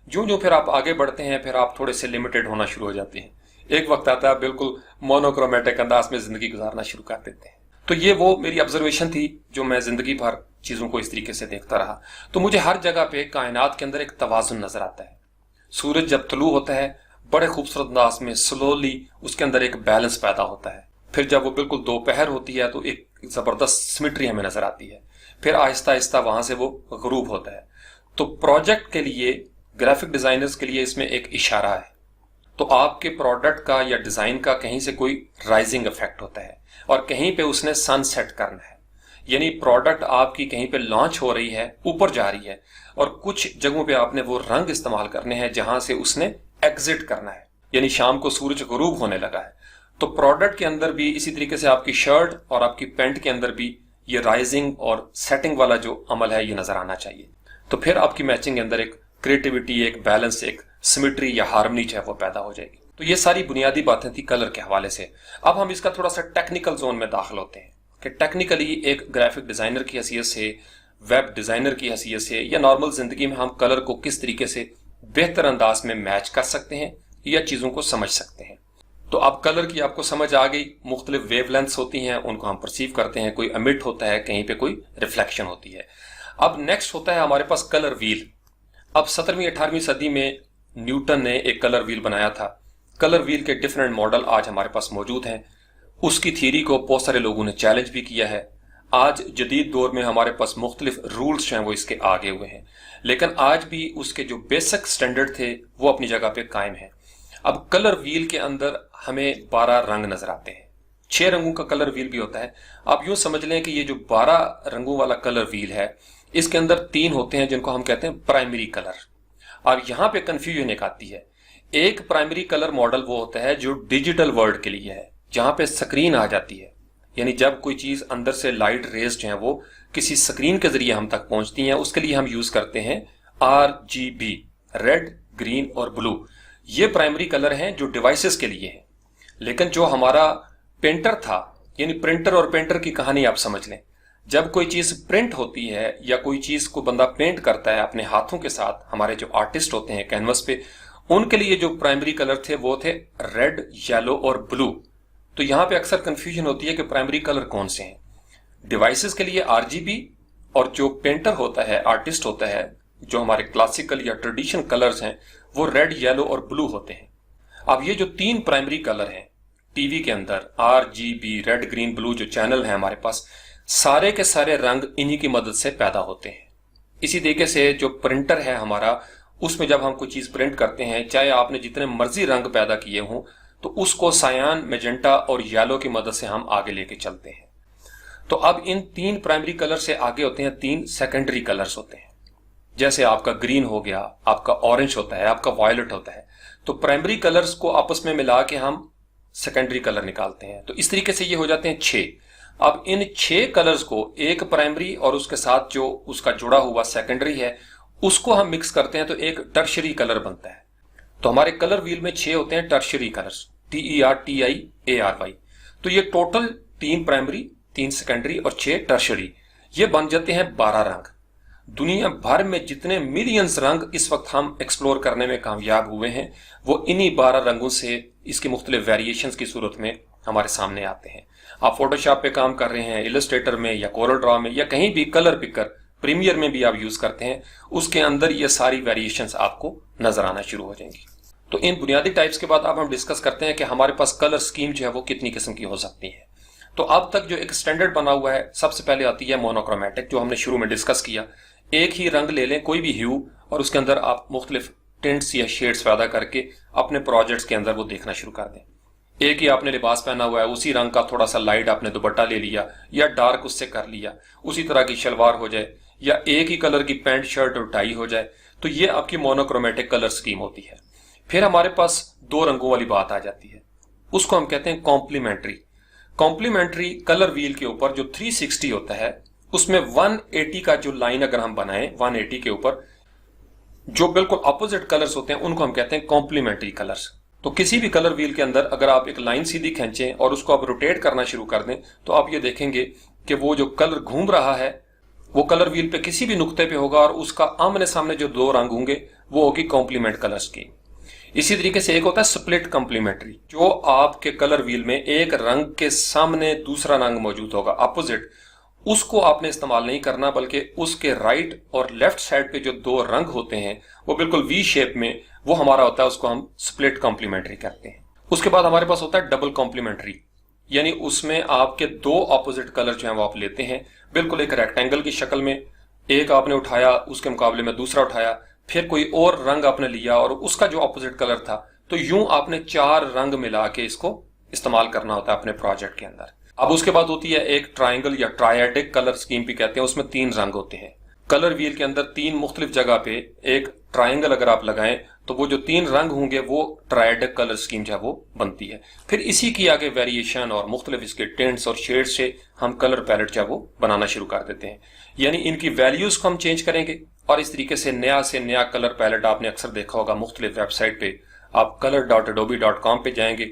जो जो फिर आप आगे बढ़ते हैं, फिर आप थोड़े से लिमिटेड होना शुरू हो जाते हैं। एक वक्त आता है बिल्कुल मोनोक्रोमेटिक अंदाज में जिंदगी गुजारना शुरू कर देते हैं। तो ये वो मेरी ऑब्जर्वेशन थी जो मैं जिंदगी भर चीजों को इस तरीके से देखता रहा। तो मुझे हर जगह पे कायनात के अंदर एक तवाजुन नजर आता है। सूरज जब तुलू होता है, बड़े खूबसूरत अंदाज में स्लोली उसके अंदर एक बैलेंस पैदा होता है। फिर जब वो बिल्कुल दोपहर होती है तो एक जबरदस्त सिमेट्री हमें नजर आती है। फिर आहिस्ता आहिस्ता वहां से वो गरूब होता है। तो प्रोजेक्ट के लिए, ग्राफिक डिजाइनर्स के लिए इसमें एक इशारा है। तो आपके प्रोडक्ट का या डिजाइन का कहीं से कोई राइजिंग इफेक्ट होता है और कहीं पे उसने सनसेट करना है। यानी प्रोडक्ट आपकी कहीं पे लॉन्च हो रही है, ऊपर जा रही है, और कुछ जगहों पे आपने वो रंग इस्तेमाल करने हैं जहां से उसने एग्जिट करना है। यानी शाम को सूरज गरूब होने लगा है, तो प्रोडक्ट के अंदर भी इसी तरीके से आपकी शर्ट और आपकी पैंट के अंदर भी ये राइजिंग और सेटिंग वाला जो अमल है ये नजर आना चाहिए। तो फिर आपकी मैचिंग के अंदर एक क्रिएटिविटी, एक बैलेंस, एक सिमेट्री या हार्मनी जो है वो पैदा हो जाएगी। तो ये सारी बुनियादी बातें थी कलर के हवाले से। अब हम इसका थोड़ा सा टेक्निकल जोन में दाखिल होते हैं कि टेक्निकली एक ग्राफिक डिजाइनर की हैसियत से, वेब डिजाइनर की हैसियत से, या नॉर्मल जिंदगी में हम कलर को किस तरीके से बेहतर अंदाज में मैच कर सकते हैं या चीजों को समझ सकते हैं। तो अब कलर की आपको समझ आ गई। मुख्तलिफ वेवलेंथ्स होती हैं, उनको हम परसीव करते हैं। कोई एमिट होता है, कहीं पे कोई रिफ्लेक्शन होती है। अब नेक्स्ट होता है हमारे पास कलर व्हील। अब 17वीं 18वीं सदी में न्यूटन ने एक कलर व्हील बनाया था। कलर व्हील के डिफरेंट मॉडल आज हमारे पास मौजूद हैं। उसकी थ्योरी को बहुत सारे लोगों ने चैलेंज भी किया है। आज जदीद दौर में हमारे पास मुख्तलिफ रूल्स हैं वो इसके आगे हुए हैं, लेकिन आज भी उसके जो बेसिक स्टैंडर्ड थे वो अपनी जगह पे कायम है। अब कलर व्हील के अंदर हमें 12 रंग नजर आते हैं। 6 रंगों का कलर व्हील भी होता है। आप यूं समझ लें कि ये जो 12 रंगों वाला कलर व्हील है, इसके अंदर 3 होते हैं जिनको हम कहते हैं प्राइमरी कलर। अब यहां पे कंफ्यूजन एक आती है। एक प्राइमरी कलर मॉडल वो होता है जो डिजिटल वर्ल्ड के लिए है, जहां पे स्क्रीन आ जाती है। यानी जब कोई चीज अंदर से लाइट रेज जो है वो किसी स्क्रीन के जरिए हम तक पहुंचती हैं, उसके लिए हम यूज करते हैं RGB, रेड, ग्रीन और ब्लू। ये प्राइमरी कलर हैं जो डिवाइसेस के लिए हैं। लेकिन जो हमारा पेंटर था, यानी प्रिंटर और पेंटर की कहानी आप समझ लें। जब कोई चीज प्रिंट होती है या कोई चीज को बंदा पेंट करता है अपने हाथों के साथ, हमारे जो आर्टिस्ट होते हैं कैनवस पे, उनके लिए जो प्राइमरी कलर थे वो थे रेड, येलो और ब्लू। तो यहां पे अक्सर कंफ्यूजन होती है कि प्राइमरी कलर कौन से हैं। डिवाइसेस के लिए RGB, और जो पेंटर होता है, आर्टिस्ट होता है, जो हमारे क्लासिकल या ट्रेडिशनल कलर्स हैं, वो रेड, येलो और ब्लू होते हैं। अब ये जो 3 प्राइमरी कलर हैं टीवी के अंदर, RGB, रेड, ग्रीन, ब्लू, जो चैनल है हमारे पास, सारे के सारे रंग इन्हीं की मदद से पैदा होते हैं। इसी तरीके से जो प्रिंटर है हमारा, उसमें जब हम कोई चीज प्रिंट करते हैं, चाहे आपने जितने मर्जी रंग पैदा किए हों, तो उसको सायान, मेजेंटा और येलो की मदद से हम आगे लेके चलते हैं। तो अब इन 3 प्राइमरी कलर से आगे होते हैं 3 सेकेंडरी कलर्स होते हैं। जैसे आपका ग्रीन हो गया, आपका ऑरेंज होता है, आपका वायलेट होता है। तो प्राइमरी कलर्स को आपस में मिला के हम सेकेंडरी कलर निकालते हैं। तो इस तरीके से ये हो जाते हैं 6। अब इन 6 कलर्स को एक प्राइमरी और उसके साथ जो उसका जुड़ा हुआ सेकेंडरी है, उसको हम मिक्स करते हैं तो एक टर्शरी कलर बनता है। तो हमारे कलर व्हील में 6 होते हैं टर्शरी कलर्स, TERTIARY। तो ये टोटल 3 प्राइमरी, 3 सेकेंडरी और 6 टर्शरी, ये बन जाते हैं 12 रंग। दुनिया भर में जितने मिलियंस रंग इस वक्त हम एक्सप्लोर करने में कामयाब हुए हैं, वो इन्हीं 12 रंगों से इसके मुख्तलिफ वेरिएशंस की सूरत में हमारे सामने आते हैं। आप फोटोशॉप पे काम कर रहे हैं, इलस्ट्रेटर में या कोरल ड्रॉ में या कहीं भी कलर पिकर, प्रीमियर में भी आप यूज करते हैं, उसके अंदर ये सारी वेरिएशंस आपको नजर आना शुरू हो जाएंगी। तो इन बुनियादी टाइप्स के बाद अब हम डिस्कस करते हैं कि हमारे पास कलर स्कीम जो है वो कितनी किस्म की हो सकती है। तो अब तक जो एक स्टैंडर्ड बना हुआ है, सबसे पहले आती है मोनोक्रोमेटिक, जो हमने शुरू में डिस्कस किया। एक ही रंग ले लें, कोई भी ह्यू, और उसके अंदर आप मुख्तलिफ टिंट्स या शेड्स पैदा करके अपने प्रोजेक्ट्स के अंदर वो देखना शुरू कर दें। एक ही आपने लिबास पहना हुआ है, उसी रंग का थोड़ा सा लाइट आपने दुपट्टा ले लिया या डार्क उससे कर लिया, उसी तरह की शलवार हो जाए या एक ही कलर की पैंट शर्ट और टाई हो जाए, तो ये आपकी मोनोक्रोमेटिक कलर स्कीम होती है। फिर हमारे पास 2 रंगों वाली बात आ जाती है, उसको हम कहते हैं कॉम्प्लीमेंट्री। कॉम्प्लीमेंट्री कलर व्हील के ऊपर जो 360 होता है, उसमें 180 का जो लाइन अगर हम बनाएं, 180 के ऊपर जो बिल्कुल अपोजिट कलर्स होते हैं, उनको हम कहते हैं कॉम्प्लीमेंट्री कलर्स। तो किसी भी कलर व्हील के अंदर अगर आप एक लाइन सीधी खींचें और उसको आप रोटेट करना शुरू कर दें, तो आप ये देखेंगे कि वो जो कलर घूम रहा है वो कलर व्हील पे किसी भी नुक्ते पे होगा और उसका आमने सामने जो 2 रंग होंगे वो होगी कॉम्प्लीमेंट कलर्स की। इसी तरीके से एक होता है स्प्लिट कॉम्प्लीमेंट्री, जो आपके कलर व्हील में एक रंग के सामने दूसरा रंग मौजूद होगा अपोजिट, उसको आपने इस्तेमाल नहीं करना, बल्कि उसके राइट और लेफ्ट साइड पे जो 2 रंग होते हैं वो बिल्कुल वी शेप में, वो हमारा होता है, उसको हम स्प्लिट कॉम्प्लीमेंट्री कहते हैं। उसके बाद हमारे पास होता है डबल कॉम्प्लीमेंट्री, यानी उसमें आपके 2 ऑपोजिट कलर जो है वो आप लेते हैं, बिल्कुल एक रेक्टेंगल की शक्ल में, एक आपने उठाया उसके मुकाबले में दूसरा उठाया, फिर कोई और रंग आपने लिया और उसका जो ऑपोजिट कलर था, तो यूं आपने 4 रंग मिला के इसको इस्तेमाल करना होता है अपने प्रोजेक्ट के अंदर। अब उसके बाद होती है एक ट्राइंगल या ट्रायडिक कलर स्कीम भी कहते हैं, उसमें 3 रंग होते हैं। कलर व्हील के अंदर 3 मुख्तलिफ जगह पे एक ट्राइंगल अगर आप लगाएं तो वो जो 3 रंग होंगे वो ट्रायडिक कलर स्कीम जो है वो बनती है। फिर इसी की आगे वेरिएशन और मुख्तलिफ इसके टिंट्स और शेड्स से हम कलर पैलेट जो है वो बनाना शुरू कर देते हैं, यानी इनकी वैल्यूज को हम चेंज करेंगे। और इस तरीके से नया कलर पैलेट आपने अक्सर देखा होगा मुख्तलिफ वेबसाइट पे, आप color.adobe.com पे जाएंगे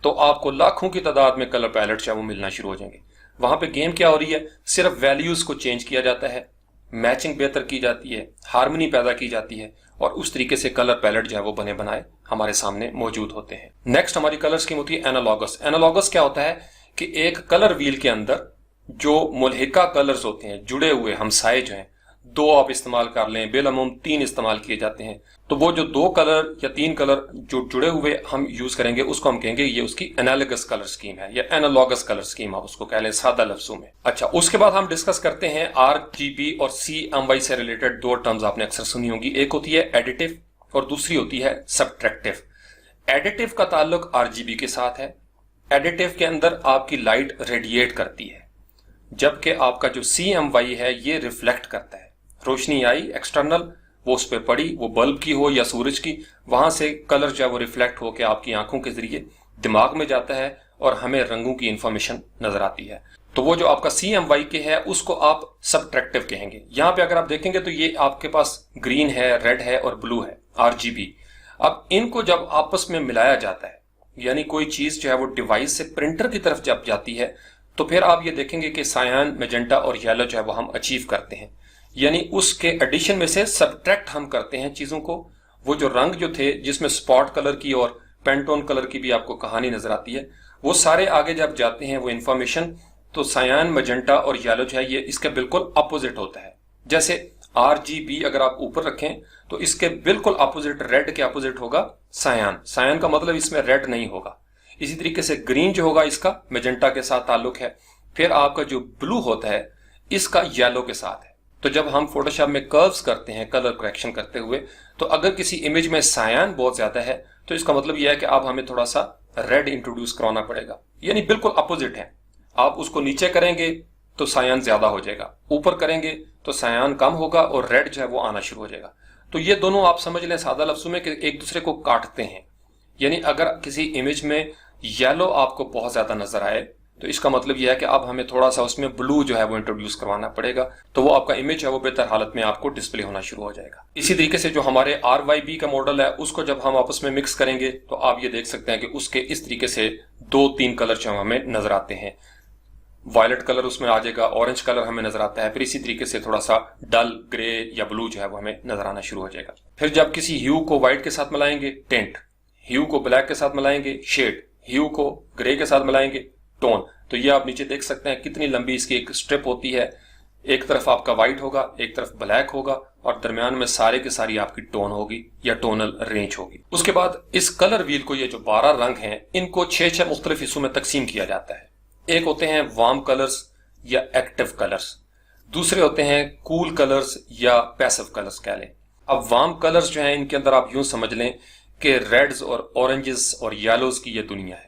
तो आपको लाखों की तादाद में कलर पैलेट जो है वो मिलना शुरू हो जाएंगे। वहां पे गेम क्या हो रही है, सिर्फ वैल्यूज को चेंज किया जाता है, मैचिंग बेहतर की जाती है, हार्मनी पैदा की जाती है, और उस तरीके से कलर पैलेट जो है वो बने बनाए हमारे सामने मौजूद होते हैं। नेक्स्ट हमारी कलर स्कीम होती है एनालॉगस। एनालॉगस क्या होता है कि एक कलर व्हील के अंदर जो मुल्हिका कलर्स होते हैं, जुड़े हुए हमसाए जो हैं, 2 आप इस्तेमाल कर लें, बेलअमूम 3 इस्तेमाल किए जाते हैं, तो वो जो 2 कलर या 3 कलर जो जुड़े हुए हम यूज करेंगे उसको हम कहेंगे ये उसकी एनालॉगस कलर स्कीम है या एनालॉगस कलर स्कीम, आप उसको कह लें सादा लफ्जों में। अच्छा, उसके बाद हम डिस्कस करते हैं RGB और CMY से रिलेटेड 2 टर्म्स आपने अक्सर सुनी होंगी, एक होती है एडिटिव और दूसरी होती है सब्ट्रैक्टिव। एडिटिव का ताल्लुक RGB के साथ है। एडिटिव के अंदर आपकी लाइट रेडिएट करती है, जबकि आपका जो CMY है ये रिफ्लेक्ट करता है। रोशनी आई एक्सटर्नल, वो उस पर पड़ी, वो बल्ब की हो या सूरज की, वहां से कलर जो है वो रिफ्लेक्ट होकर आपकी आंखों के जरिए दिमाग में जाता है और हमें रंगों की इंफॉर्मेशन नजर आती है। तो वो जो आपका CMY के है उसको आप सब्ट्रैक्टिव कहेंगे। यहां पे अगर आप देखेंगे तो ये आपके पास ग्रीन है, रेड है और ब्लू है, RGB। अब इनको जब आपस में मिलाया जाता है, यानी कोई चीज जो है वो डिवाइस से प्रिंटर की तरफ जब जाती है, तो फिर आप ये देखेंगे कि सायान, मैजेंटा और येलो जो है वो हम अचीव करते हैं, यानी उसके एडिशन में से सब्ट्रैक्ट हम करते हैं चीजों को। वो जो रंग जो थे जिसमें स्पॉट कलर की और पेंटोन कलर की भी आपको कहानी नजर आती है, वो सारे आगे जब जाते हैं वो इंफॉर्मेशन, तो सायान, मैजेंटा और येलो जो है ये इसके बिल्कुल अपोजिट होता है। जैसे RGB अगर आप ऊपर रखें तो इसके बिल्कुल अपोजिट, रेड के अपोजिट होगा सायान। सायान का मतलब इसमें रेड नहीं होगा। इसी तरीके से ग्रीन जो होगा इसका मैजेंटा के साथ ताल्लुक है। फिर आपका जो ब्लू होता है इसका येलो के साथ है। तो जब हम फोटोशॉप में कर्व्स करते हैं कलर करेक्शन करते हुए, तो अगर किसी इमेज में सायान बहुत ज्यादा है तो इसका मतलब यह है कि अब हमें थोड़ा सा रेड इंट्रोड्यूस कराना पड़ेगा, यानी बिल्कुल अपोजिट है। आप उसको नीचे करेंगे तो सायान ज्यादा हो जाएगा, ऊपर करेंगे तो सायान कम होगा और रेड जो है वो आना शुरू हो जाएगा। तो ये दोनों आप समझ लें सादा लफ्जों में कि एक दूसरे को काटते हैं। यानी अगर किसी इमेज में येलो आपको बहुत ज्यादा नजर आए, तो इसका मतलब यह है कि अब हमें थोड़ा सा उसमें ब्लू जो है वो इंट्रोड्यूस करवाना पड़ेगा, तो वो आपका इमेज है वो बेहतर हालत में आपको डिस्प्ले होना शुरू हो जाएगा। इसी तरीके से जो हमारे RYB का मॉडल है उसको जब हम आपस में मिक्स करेंगे तो आप ये देख सकते हैं कि उसके इस तरीके से 2-3 कलर जो हमें नजर आते हैं। वायलेट कलर उसमें आ जाएगा, ऑरेंज कलर हमें नजर आता है, फिर इसी तरीके से थोड़ा सा डल ग्रे या ब्लू जो है वो हमें नजर आना शुरू हो जाएगा। फिर जब किसी ह्यू को व्हाइट के साथ मिलाएंगे टेंट, ह्यू को ब्लैक के साथ मिलाएंगे शेड, ह्यू को ग्रे के साथ मिलाएंगे टोन, तो ये आप नीचे देख सकते हैं कितनी लंबी इसकी एक स्ट्रिप होती है। एक तरफ आपका व्हाइट होगा, एक तरफ ब्लैक होगा और दरमियान में सारे की सारी आपकी टोन होगी या टोनल रेंज होगी। उसके बाद इस कलर व्हील को, ये जो 12 रंग हैं, इनको 6 मुख्तलिफ हिस्सों में तकसीम किया जाता है। एक होते हैं वार्म कलर्स या एक्टिव कलर्स, दूसरे होते हैं कूल कलर्स या पैसिव कलर्स कह लें। अब वार्म कलर्स जो हैं इनके अंदर आप यूं समझ लें कि रेड्स और ऑरेंजेस और येलोज की ये दुनिया है।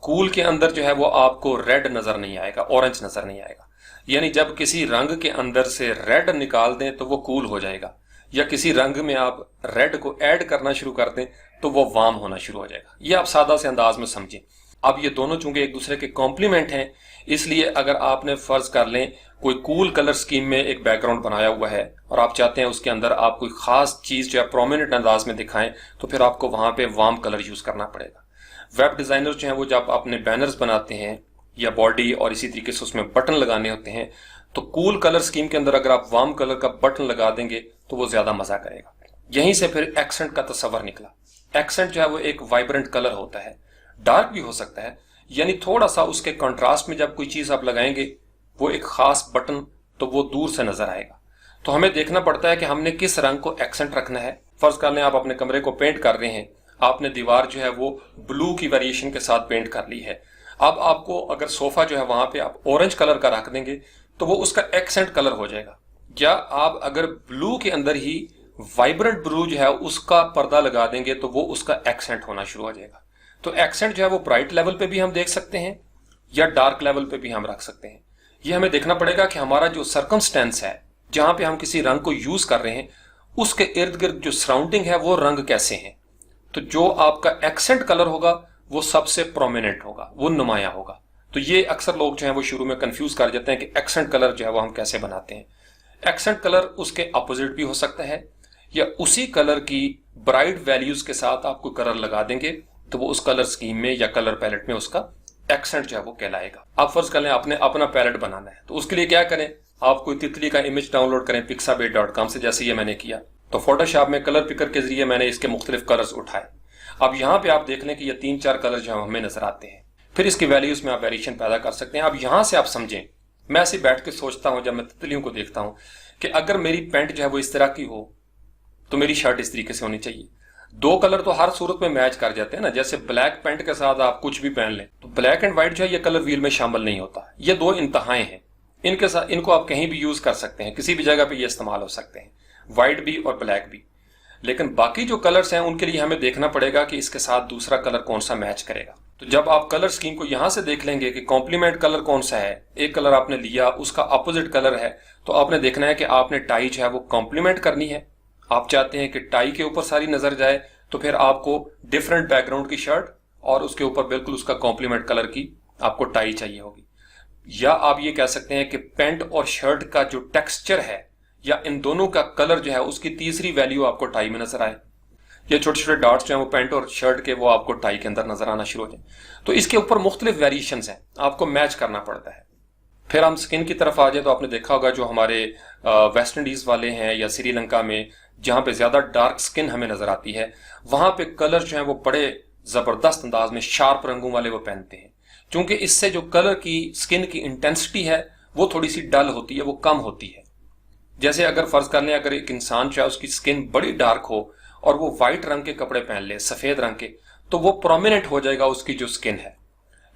कूल के अंदर जो है वो आपको रेड नजर नहीं आएगा, ऑरेंज नजर नहीं आएगा, यानी जब किसी रंग के अंदर से रेड निकाल दें तो वो कूल हो जाएगा, या किसी रंग में आप रेड को ऐड करना शुरू कर दें तो वो वार्म होना शुरू हो जाएगा। ये आप सादा से अंदाज में समझें। अब ये दोनों चूंकि एक दूसरे के कॉम्प्लीमेंट हैं, इसलिए अगर आपने फर्ज कर लें कोई कूल कलर स्कीम में एक बैकग्राउंड बनाया हुआ है और आप चाहते हैं उसके अंदर आप कोई खास चीज जो है प्रोमिनेंट अंदाज में दिखाएं, तो फिर आपको वहां पे वार्म कलर यूज करना पड़ेगा। वेब डिजाइनर जो है वो जब अपने बैनर्स बनाते हैं या बॉडी और इसी तरीके से उसमें बटन लगाने होते हैं, तो कूल कलर स्कीम के अंदर अगर आप वार्म कलर का बटन लगा देंगे तो वो ज्यादा मजा करेगा। यहीं से फिर एक्सेंट का तस्वर निकला। एक्सेंट जो है वो एक वाइब्रेंट कलर होता है, डार्क भी हो सकता है, यानी थोड़ा सा उसके कंट्रास्ट में जब कोई चीज आप लगाएंगे वो एक खास बटन, तो वो दूर से नजर आएगा। तो हमें देखना पड़ता है कि हमने किस रंग को एक्सेंट रखना है। फर्ज कर लें आप अपने कमरे को पेंट कर रहे हैं, आपने दीवार जो है वो ब्लू की वेरिएशन के साथ पेंट कर ली है। अब आपको अगर सोफा जो है वहां पे आप ऑरेंज कलर का रख देंगे तो वो उसका एक्सेंट कलर हो जाएगा। या आप अगर ब्लू के अंदर ही वाइब्रेंट ब्लू जो है उसका पर्दा लगा देंगे तो वो उसका एक्सेंट होना शुरू हो जाएगा। तो एक्सेंट जो है वो ब्राइट लेवल पे भी हम देख सकते हैं या डार्क लेवल पे भी हम रख सकते हैं। ये हमें देखना पड़ेगा कि हमारा जो सर्कमस्टेंस है जहां पे हम किसी रंग को यूज कर रहे हैं उसके इर्द गिर्द जो सराउंडिंग है वो रंग कैसे हैं। तो जो आपका एक्सेंट कलर होगा वो सबसे प्रोमिनेंट होगा, वो नुमाया होगा। तो ये अक्सर लोग जो है वो शुरू में कंफ्यूज कर जाते हैं कि एक्सेंट कलर जो है वो हम कैसे बनाते हैं। एक्सेंट कलर उसके अपोजिट भी हो सकता है, या उसी कलर की ब्राइट वैल्यूज के साथ आप कोई कलर लगा देंगे तो वो उस कलर स्कीम में या कलर पैलेट में उसका एक्सेंट जो है वो कहलाएगा। आप फर्ज कर लें आपने अपना पैलेट बनाना है, तो उसके लिए क्या करें, आप कोई तितली का इमेज डाउनलोड करें pixabay.com से, जैसे ये मैंने किया। तो फोटोशॉप में कलर पिकर के जरिए मैंने इसके मुख्तलिफ कलर्स उठाए। अब यहाँ पे आप देख लें कि ये 3-4 कलर जो हमें नजर आते हैं। फिर इसकी वैल्यूज में आप वेरिएशन पैदा कर सकते हैं। अब यहां से आप समझें, मैं ऐसे बैठ के सोचता हूं जब मैं तितलियों को देखता हूं कि अगर मेरी पैंट जो है वो इस तरह की हो तो मेरी शर्ट इस तरीके से होनी चाहिए। 2 कलर तो हर सूरत में मैच कर जाते हैं ना, जैसे ब्लैक पैंट के साथ आप कुछ भी पहन लें तो ब्लैक एंड व्हाइट जो है ये कलर व्हील में शामिल नहीं होता। ये 2 इंतहाएं हैं, इनके साथ इनको आप कहीं भी यूज कर सकते हैं, किसी भी जगह पे ये इस्तेमाल हो सकते हैं, व्हाइट भी और ब्लैक भी। लेकिन बाकी जो कलर्स हैं उनके लिए हमें देखना पड़ेगा कि इसके साथ दूसरा कलर कौन सा मैच करेगा। तो जब आप कलर स्कीम को यहां से देख लेंगे कि कॉम्प्लीमेंट कलर कौन सा है, एक कलर आपने लिया उसका अपोजिट कलर है, तो आपने देखना है कि आपने टाई जो है वो कॉम्प्लीमेंट करनी है। आप चाहते हैं कि टाई के ऊपर सारी नजर जाए तो फिर आपको डिफरेंट बैकग्राउंड की शर्ट और उसके ऊपर बिल्कुल उसका कॉम्प्लीमेंट कलर की आपको टाई चाहिए होगी। या आप ये कह सकते हैं कि पैंट और शर्ट का जो टेक्सचर है या इन दोनों का कलर जो है उसकी तीसरी वैल्यू आपको टाई में नजर आए। ये छोटे छोटे डॉट्स जो है वो पैंट और शर्ट के वो आपको टाई के अंदर नजर आना शुरू हो जाए। तो इसके ऊपर मुख्तलिफ वेरिएशंस हैं, आपको मैच करना पड़ता है। फिर हम स्किन की तरफ आ जाए तो आपने देखा होगा जो हमारे वेस्ट इंडीज वाले हैं या श्रीलंका में जहां पे ज्यादा डार्क स्किन हमें नजर आती है, वहां पे कलर जो है वो बड़े जबरदस्त अंदाज में शार्प रंगों वाले वो पहनते हैं, क्योंकि इससे जो कलर की स्किन की इंटेंसिटी है वो थोड़ी सी डल होती है, वो कम होती है। जैसे अगर फर्ज कर लें अगर एक इंसान चाहे उसकी स्किन बड़ी डार्क हो और वो व्हाइट रंग के कपड़े पहन ले, सफेद रंग के, तो वो प्रोमिनेंट हो जाएगा उसकी जो स्किन है।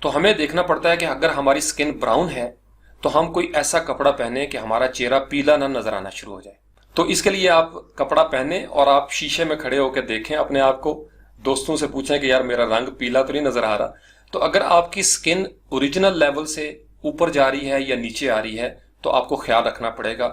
तो हमें देखना पड़ता है कि अगर हमारी स्किन ब्राउन है तो हम कोई ऐसा कपड़ा पहने कि हमारा चेहरा पीला ना नजर आना शुरू हो जाए। तो इसके लिए आप कपड़ा पहने और आप शीशे में खड़े होकर देखें अपने आप को, दोस्तों से पूछें कि यार मेरा रंग पीला तो नहीं नजर आ रहा। तो अगर आपकी स्किन ओरिजिनल लेवल से ऊपर जा रही है या नीचे आ रही है तो आपको ख्याल रखना पड़ेगा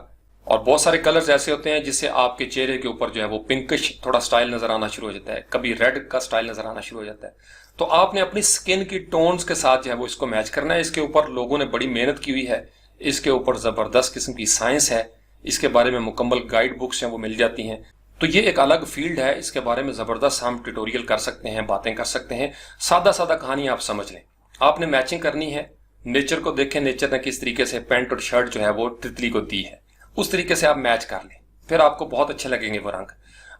और बहुत सारे कलर्स ऐसे होते हैं जिससे आपके चेहरे के ऊपर जो है वो पिंकिश थोड़ा स्टाइल नजर आना शुरू हो जाता है, कभी रेड का स्टाइल नजर आना शुरू हो जाता है। तो आपने अपनी स्किन की टोन्स के साथ जो है वो इसको मैच करना है। इसके ऊपर लोगों ने बड़ी मेहनत की हुई है, इसके ऊपर जबरदस्त किस्म की साइंस है, इसके बारे में मुकम्मल गाइड बुक्स हैं वो मिल जाती हैं। तो ये एक अलग फील्ड है, इसके बारे में जबरदस्त हम ट्यूटोरियल कर सकते हैं, बातें कर सकते हैं। सादा सादा कहानी आप समझ लें, आपने मैचिंग करनी है, नेचर को देखें, नेचर ने किस तरीके से पैंट और शर्ट जो है वो तितली को दी है, उस तरीके से आप मैच कर लें, फिर आपको बहुत अच्छे लगेंगे वो रंग।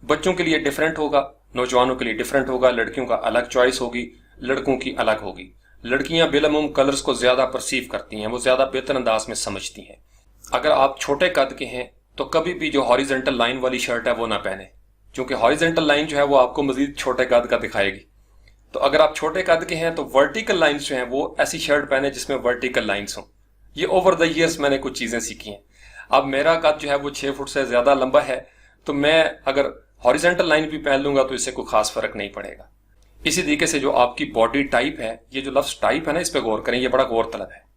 बच्चों के लिए डिफरेंट होगा, नौजवानों के लिए डिफरेंट होगा, लड़कियों का अलग चॉइस होगी, लड़कों की अलग होगी। लड़कियां बेलमुम कलर्स को ज्यादा परसीव करती हैं, वो ज्यादा बेहतर अंदाज में समझती हैं। अगर आप छोटे कद के हैं तो कभी भी जो हॉरिजेंटल लाइन वाली शर्ट है वो ना पहने, क्योंकि हॉरिजेंटल लाइन जो है वो आपको मजीद छोटे कद का दिखाएगी। तो अगर आप छोटे कद के हैं तो वर्टिकल लाइंस जो हैं वो ऐसी शर्ट पहने जिसमें वर्टिकल लाइंस हों। ये ओवर द ईयर्स मैंने कुछ चीजें सीखी हैं। अब मेरा कद जो है वो 6 फुट से ज्यादा लंबा है, तो मैं अगर हॉरिजेंटल लाइन भी पहन लूंगा तो इससे कोई खास फर्क नहीं पड़ेगा। इसी तरीके से जो आपकी बॉडी टाइप है, ये जो लफ्ज टाइप है ना, इस पे गौर करें, ये बड़ा गौर तलब है।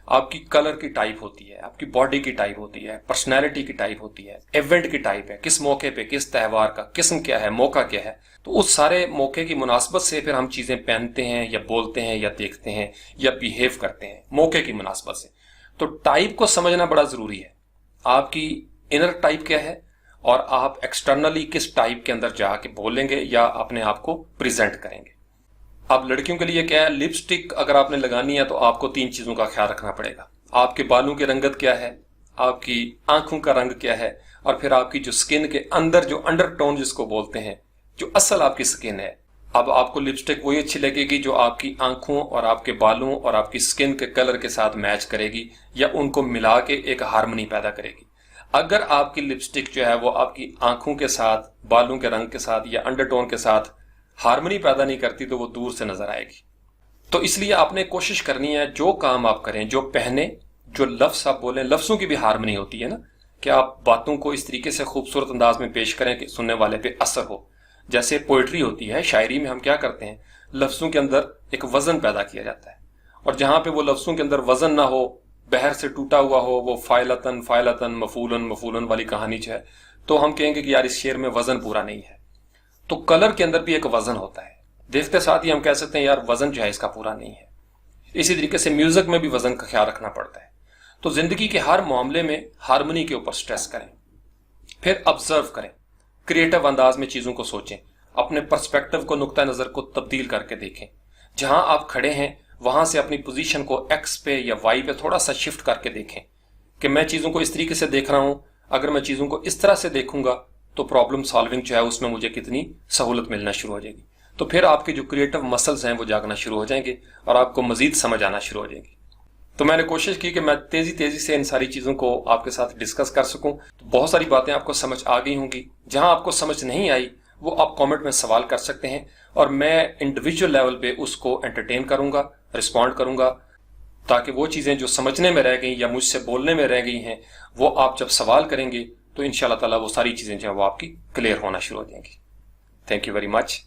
आपकी कलर की टाइप होती है, आपकी बॉडी की टाइप होती है, पर्सनैलिटी की टाइप होती है, इवेंट की टाइप है, किस मौके पे, किस त्यौहार का किस्म क्या है, मौका क्या है। तो उस सारे मौके की मुनासबत से फिर हम चीजें पहनते हैं या बोलते हैं या देखते हैं या बिहेव करते हैं, मौके की मुनासबत से। तो टाइप को समझना बड़ा जरूरी है। आपकी इनर टाइप क्या है और आप एक्सटर्नली किस टाइप के अंदर जाके बोलेंगे या अपने आप को प्रेजेंट करेंगे। अब लड़कियों के लिए क्या है, लिपस्टिक अगर आपने लगानी है तो आपको 3 चीजों का ख्याल रखना पड़ेगा। आपके बालों की रंगत क्या है, आपकी आंखों का रंग क्या है, और फिर आपकी जो स्किन के अंदर जो अंडरटोन जिसको बोलते हैं, जो असल आपकी स्किन है। अब आपको लिपस्टिक वही अच्छी लगेगी जो आपकी आंखों और आपके बालों और आपकी स्किन के कलर के साथ मैच करेगी या उनको मिला के एक हार्मनी पैदा करेगी। अगर आपकी लिपस्टिक जो है वो आपकी आंखों के साथ, बालों के रंग के साथ या अंडरटोन के साथ हार्मनी पैदा नहीं करती तो वो दूर से नजर आएगी। तो इसलिए आपने कोशिश करनी है, जो काम आप करें, जो पहने, जो लफ्ज आप बोलें, लफ्जों की भी हार्मनी होती है ना, कि आप बातों को इस तरीके से खूबसूरत अंदाज में पेश करें कि सुनने वाले पे असर हो। जैसे पोइट्री होती है, शायरी में हम क्या करते हैं, लफ्जों के अंदर एक वजन पैदा किया जाता है, और जहां पे वो लफ्जों के अंदर वजन ना हो, बहर से टूटा हुआ हो, वो फायलतन फायलतन मफूलन मफूलन वाली कहानी जो है, तो हम कहेंगे कि यार इस शेर में वजन पूरा नहीं है। तो कलर के अंदर भी एक वजन होता है, देखते साथ ही हम कह सकते हैं यार वजन जो है इसका पूरा नहीं है। इसी तरीके से म्यूजिक में भी वजन का ख्याल रखना पड़ता है। तो जिंदगी के हर मामले में हार्मनी के ऊपर स्ट्रेस करें, फिर ऑब्जर्व करें, क्रिएटिव अंदाज में चीजों को सोचें, अपने पर्सपेक्टिव को, नुक्ता नजर को तब्दील करके देखें। जहां आप खड़े हैं वहां से अपनी पोजीशन को एक्स पे या वाई पे थोड़ा सा शिफ्ट करके देखें कि मैं चीजों को इस तरीके से देख रहा हूं, अगर मैं चीजों को इस तरह से देखूंगा तो प्रॉब्लम सॉल्विंग जो है उसमें मुझे कितनी सहूलत मिलना शुरू हो जाएगी। तो फिर आपके जो क्रिएटिव मसल्स हैं वो जागना शुरू हो जाएंगे और आपको मजीद समझ आना शुरू हो जाएगी। तो मैंने कोशिश की कि मैं तेजी से इन सारी चीजों को आपके साथ डिस्कस कर सकूं। तो बहुत सारी बातें आपको समझ आ गई होंगी। जहां आपको समझ नहीं आई वो आप कमेंट में सवाल कर सकते हैं और मैं इंडिविजुअल लेवल पे उसको एंटरटेन करूंगा, रिस्पॉन्ड करूंगा, ताकि वो चीजें जो समझने में रह गई या मुझसे बोलने में रह गई हैं वो आप जब सवाल करेंगे तो इंशाल्लाह ताला वो सारी चीजें जो है वो आपकी क्लियर होना शुरू हो जाएंगी। Thank you very much.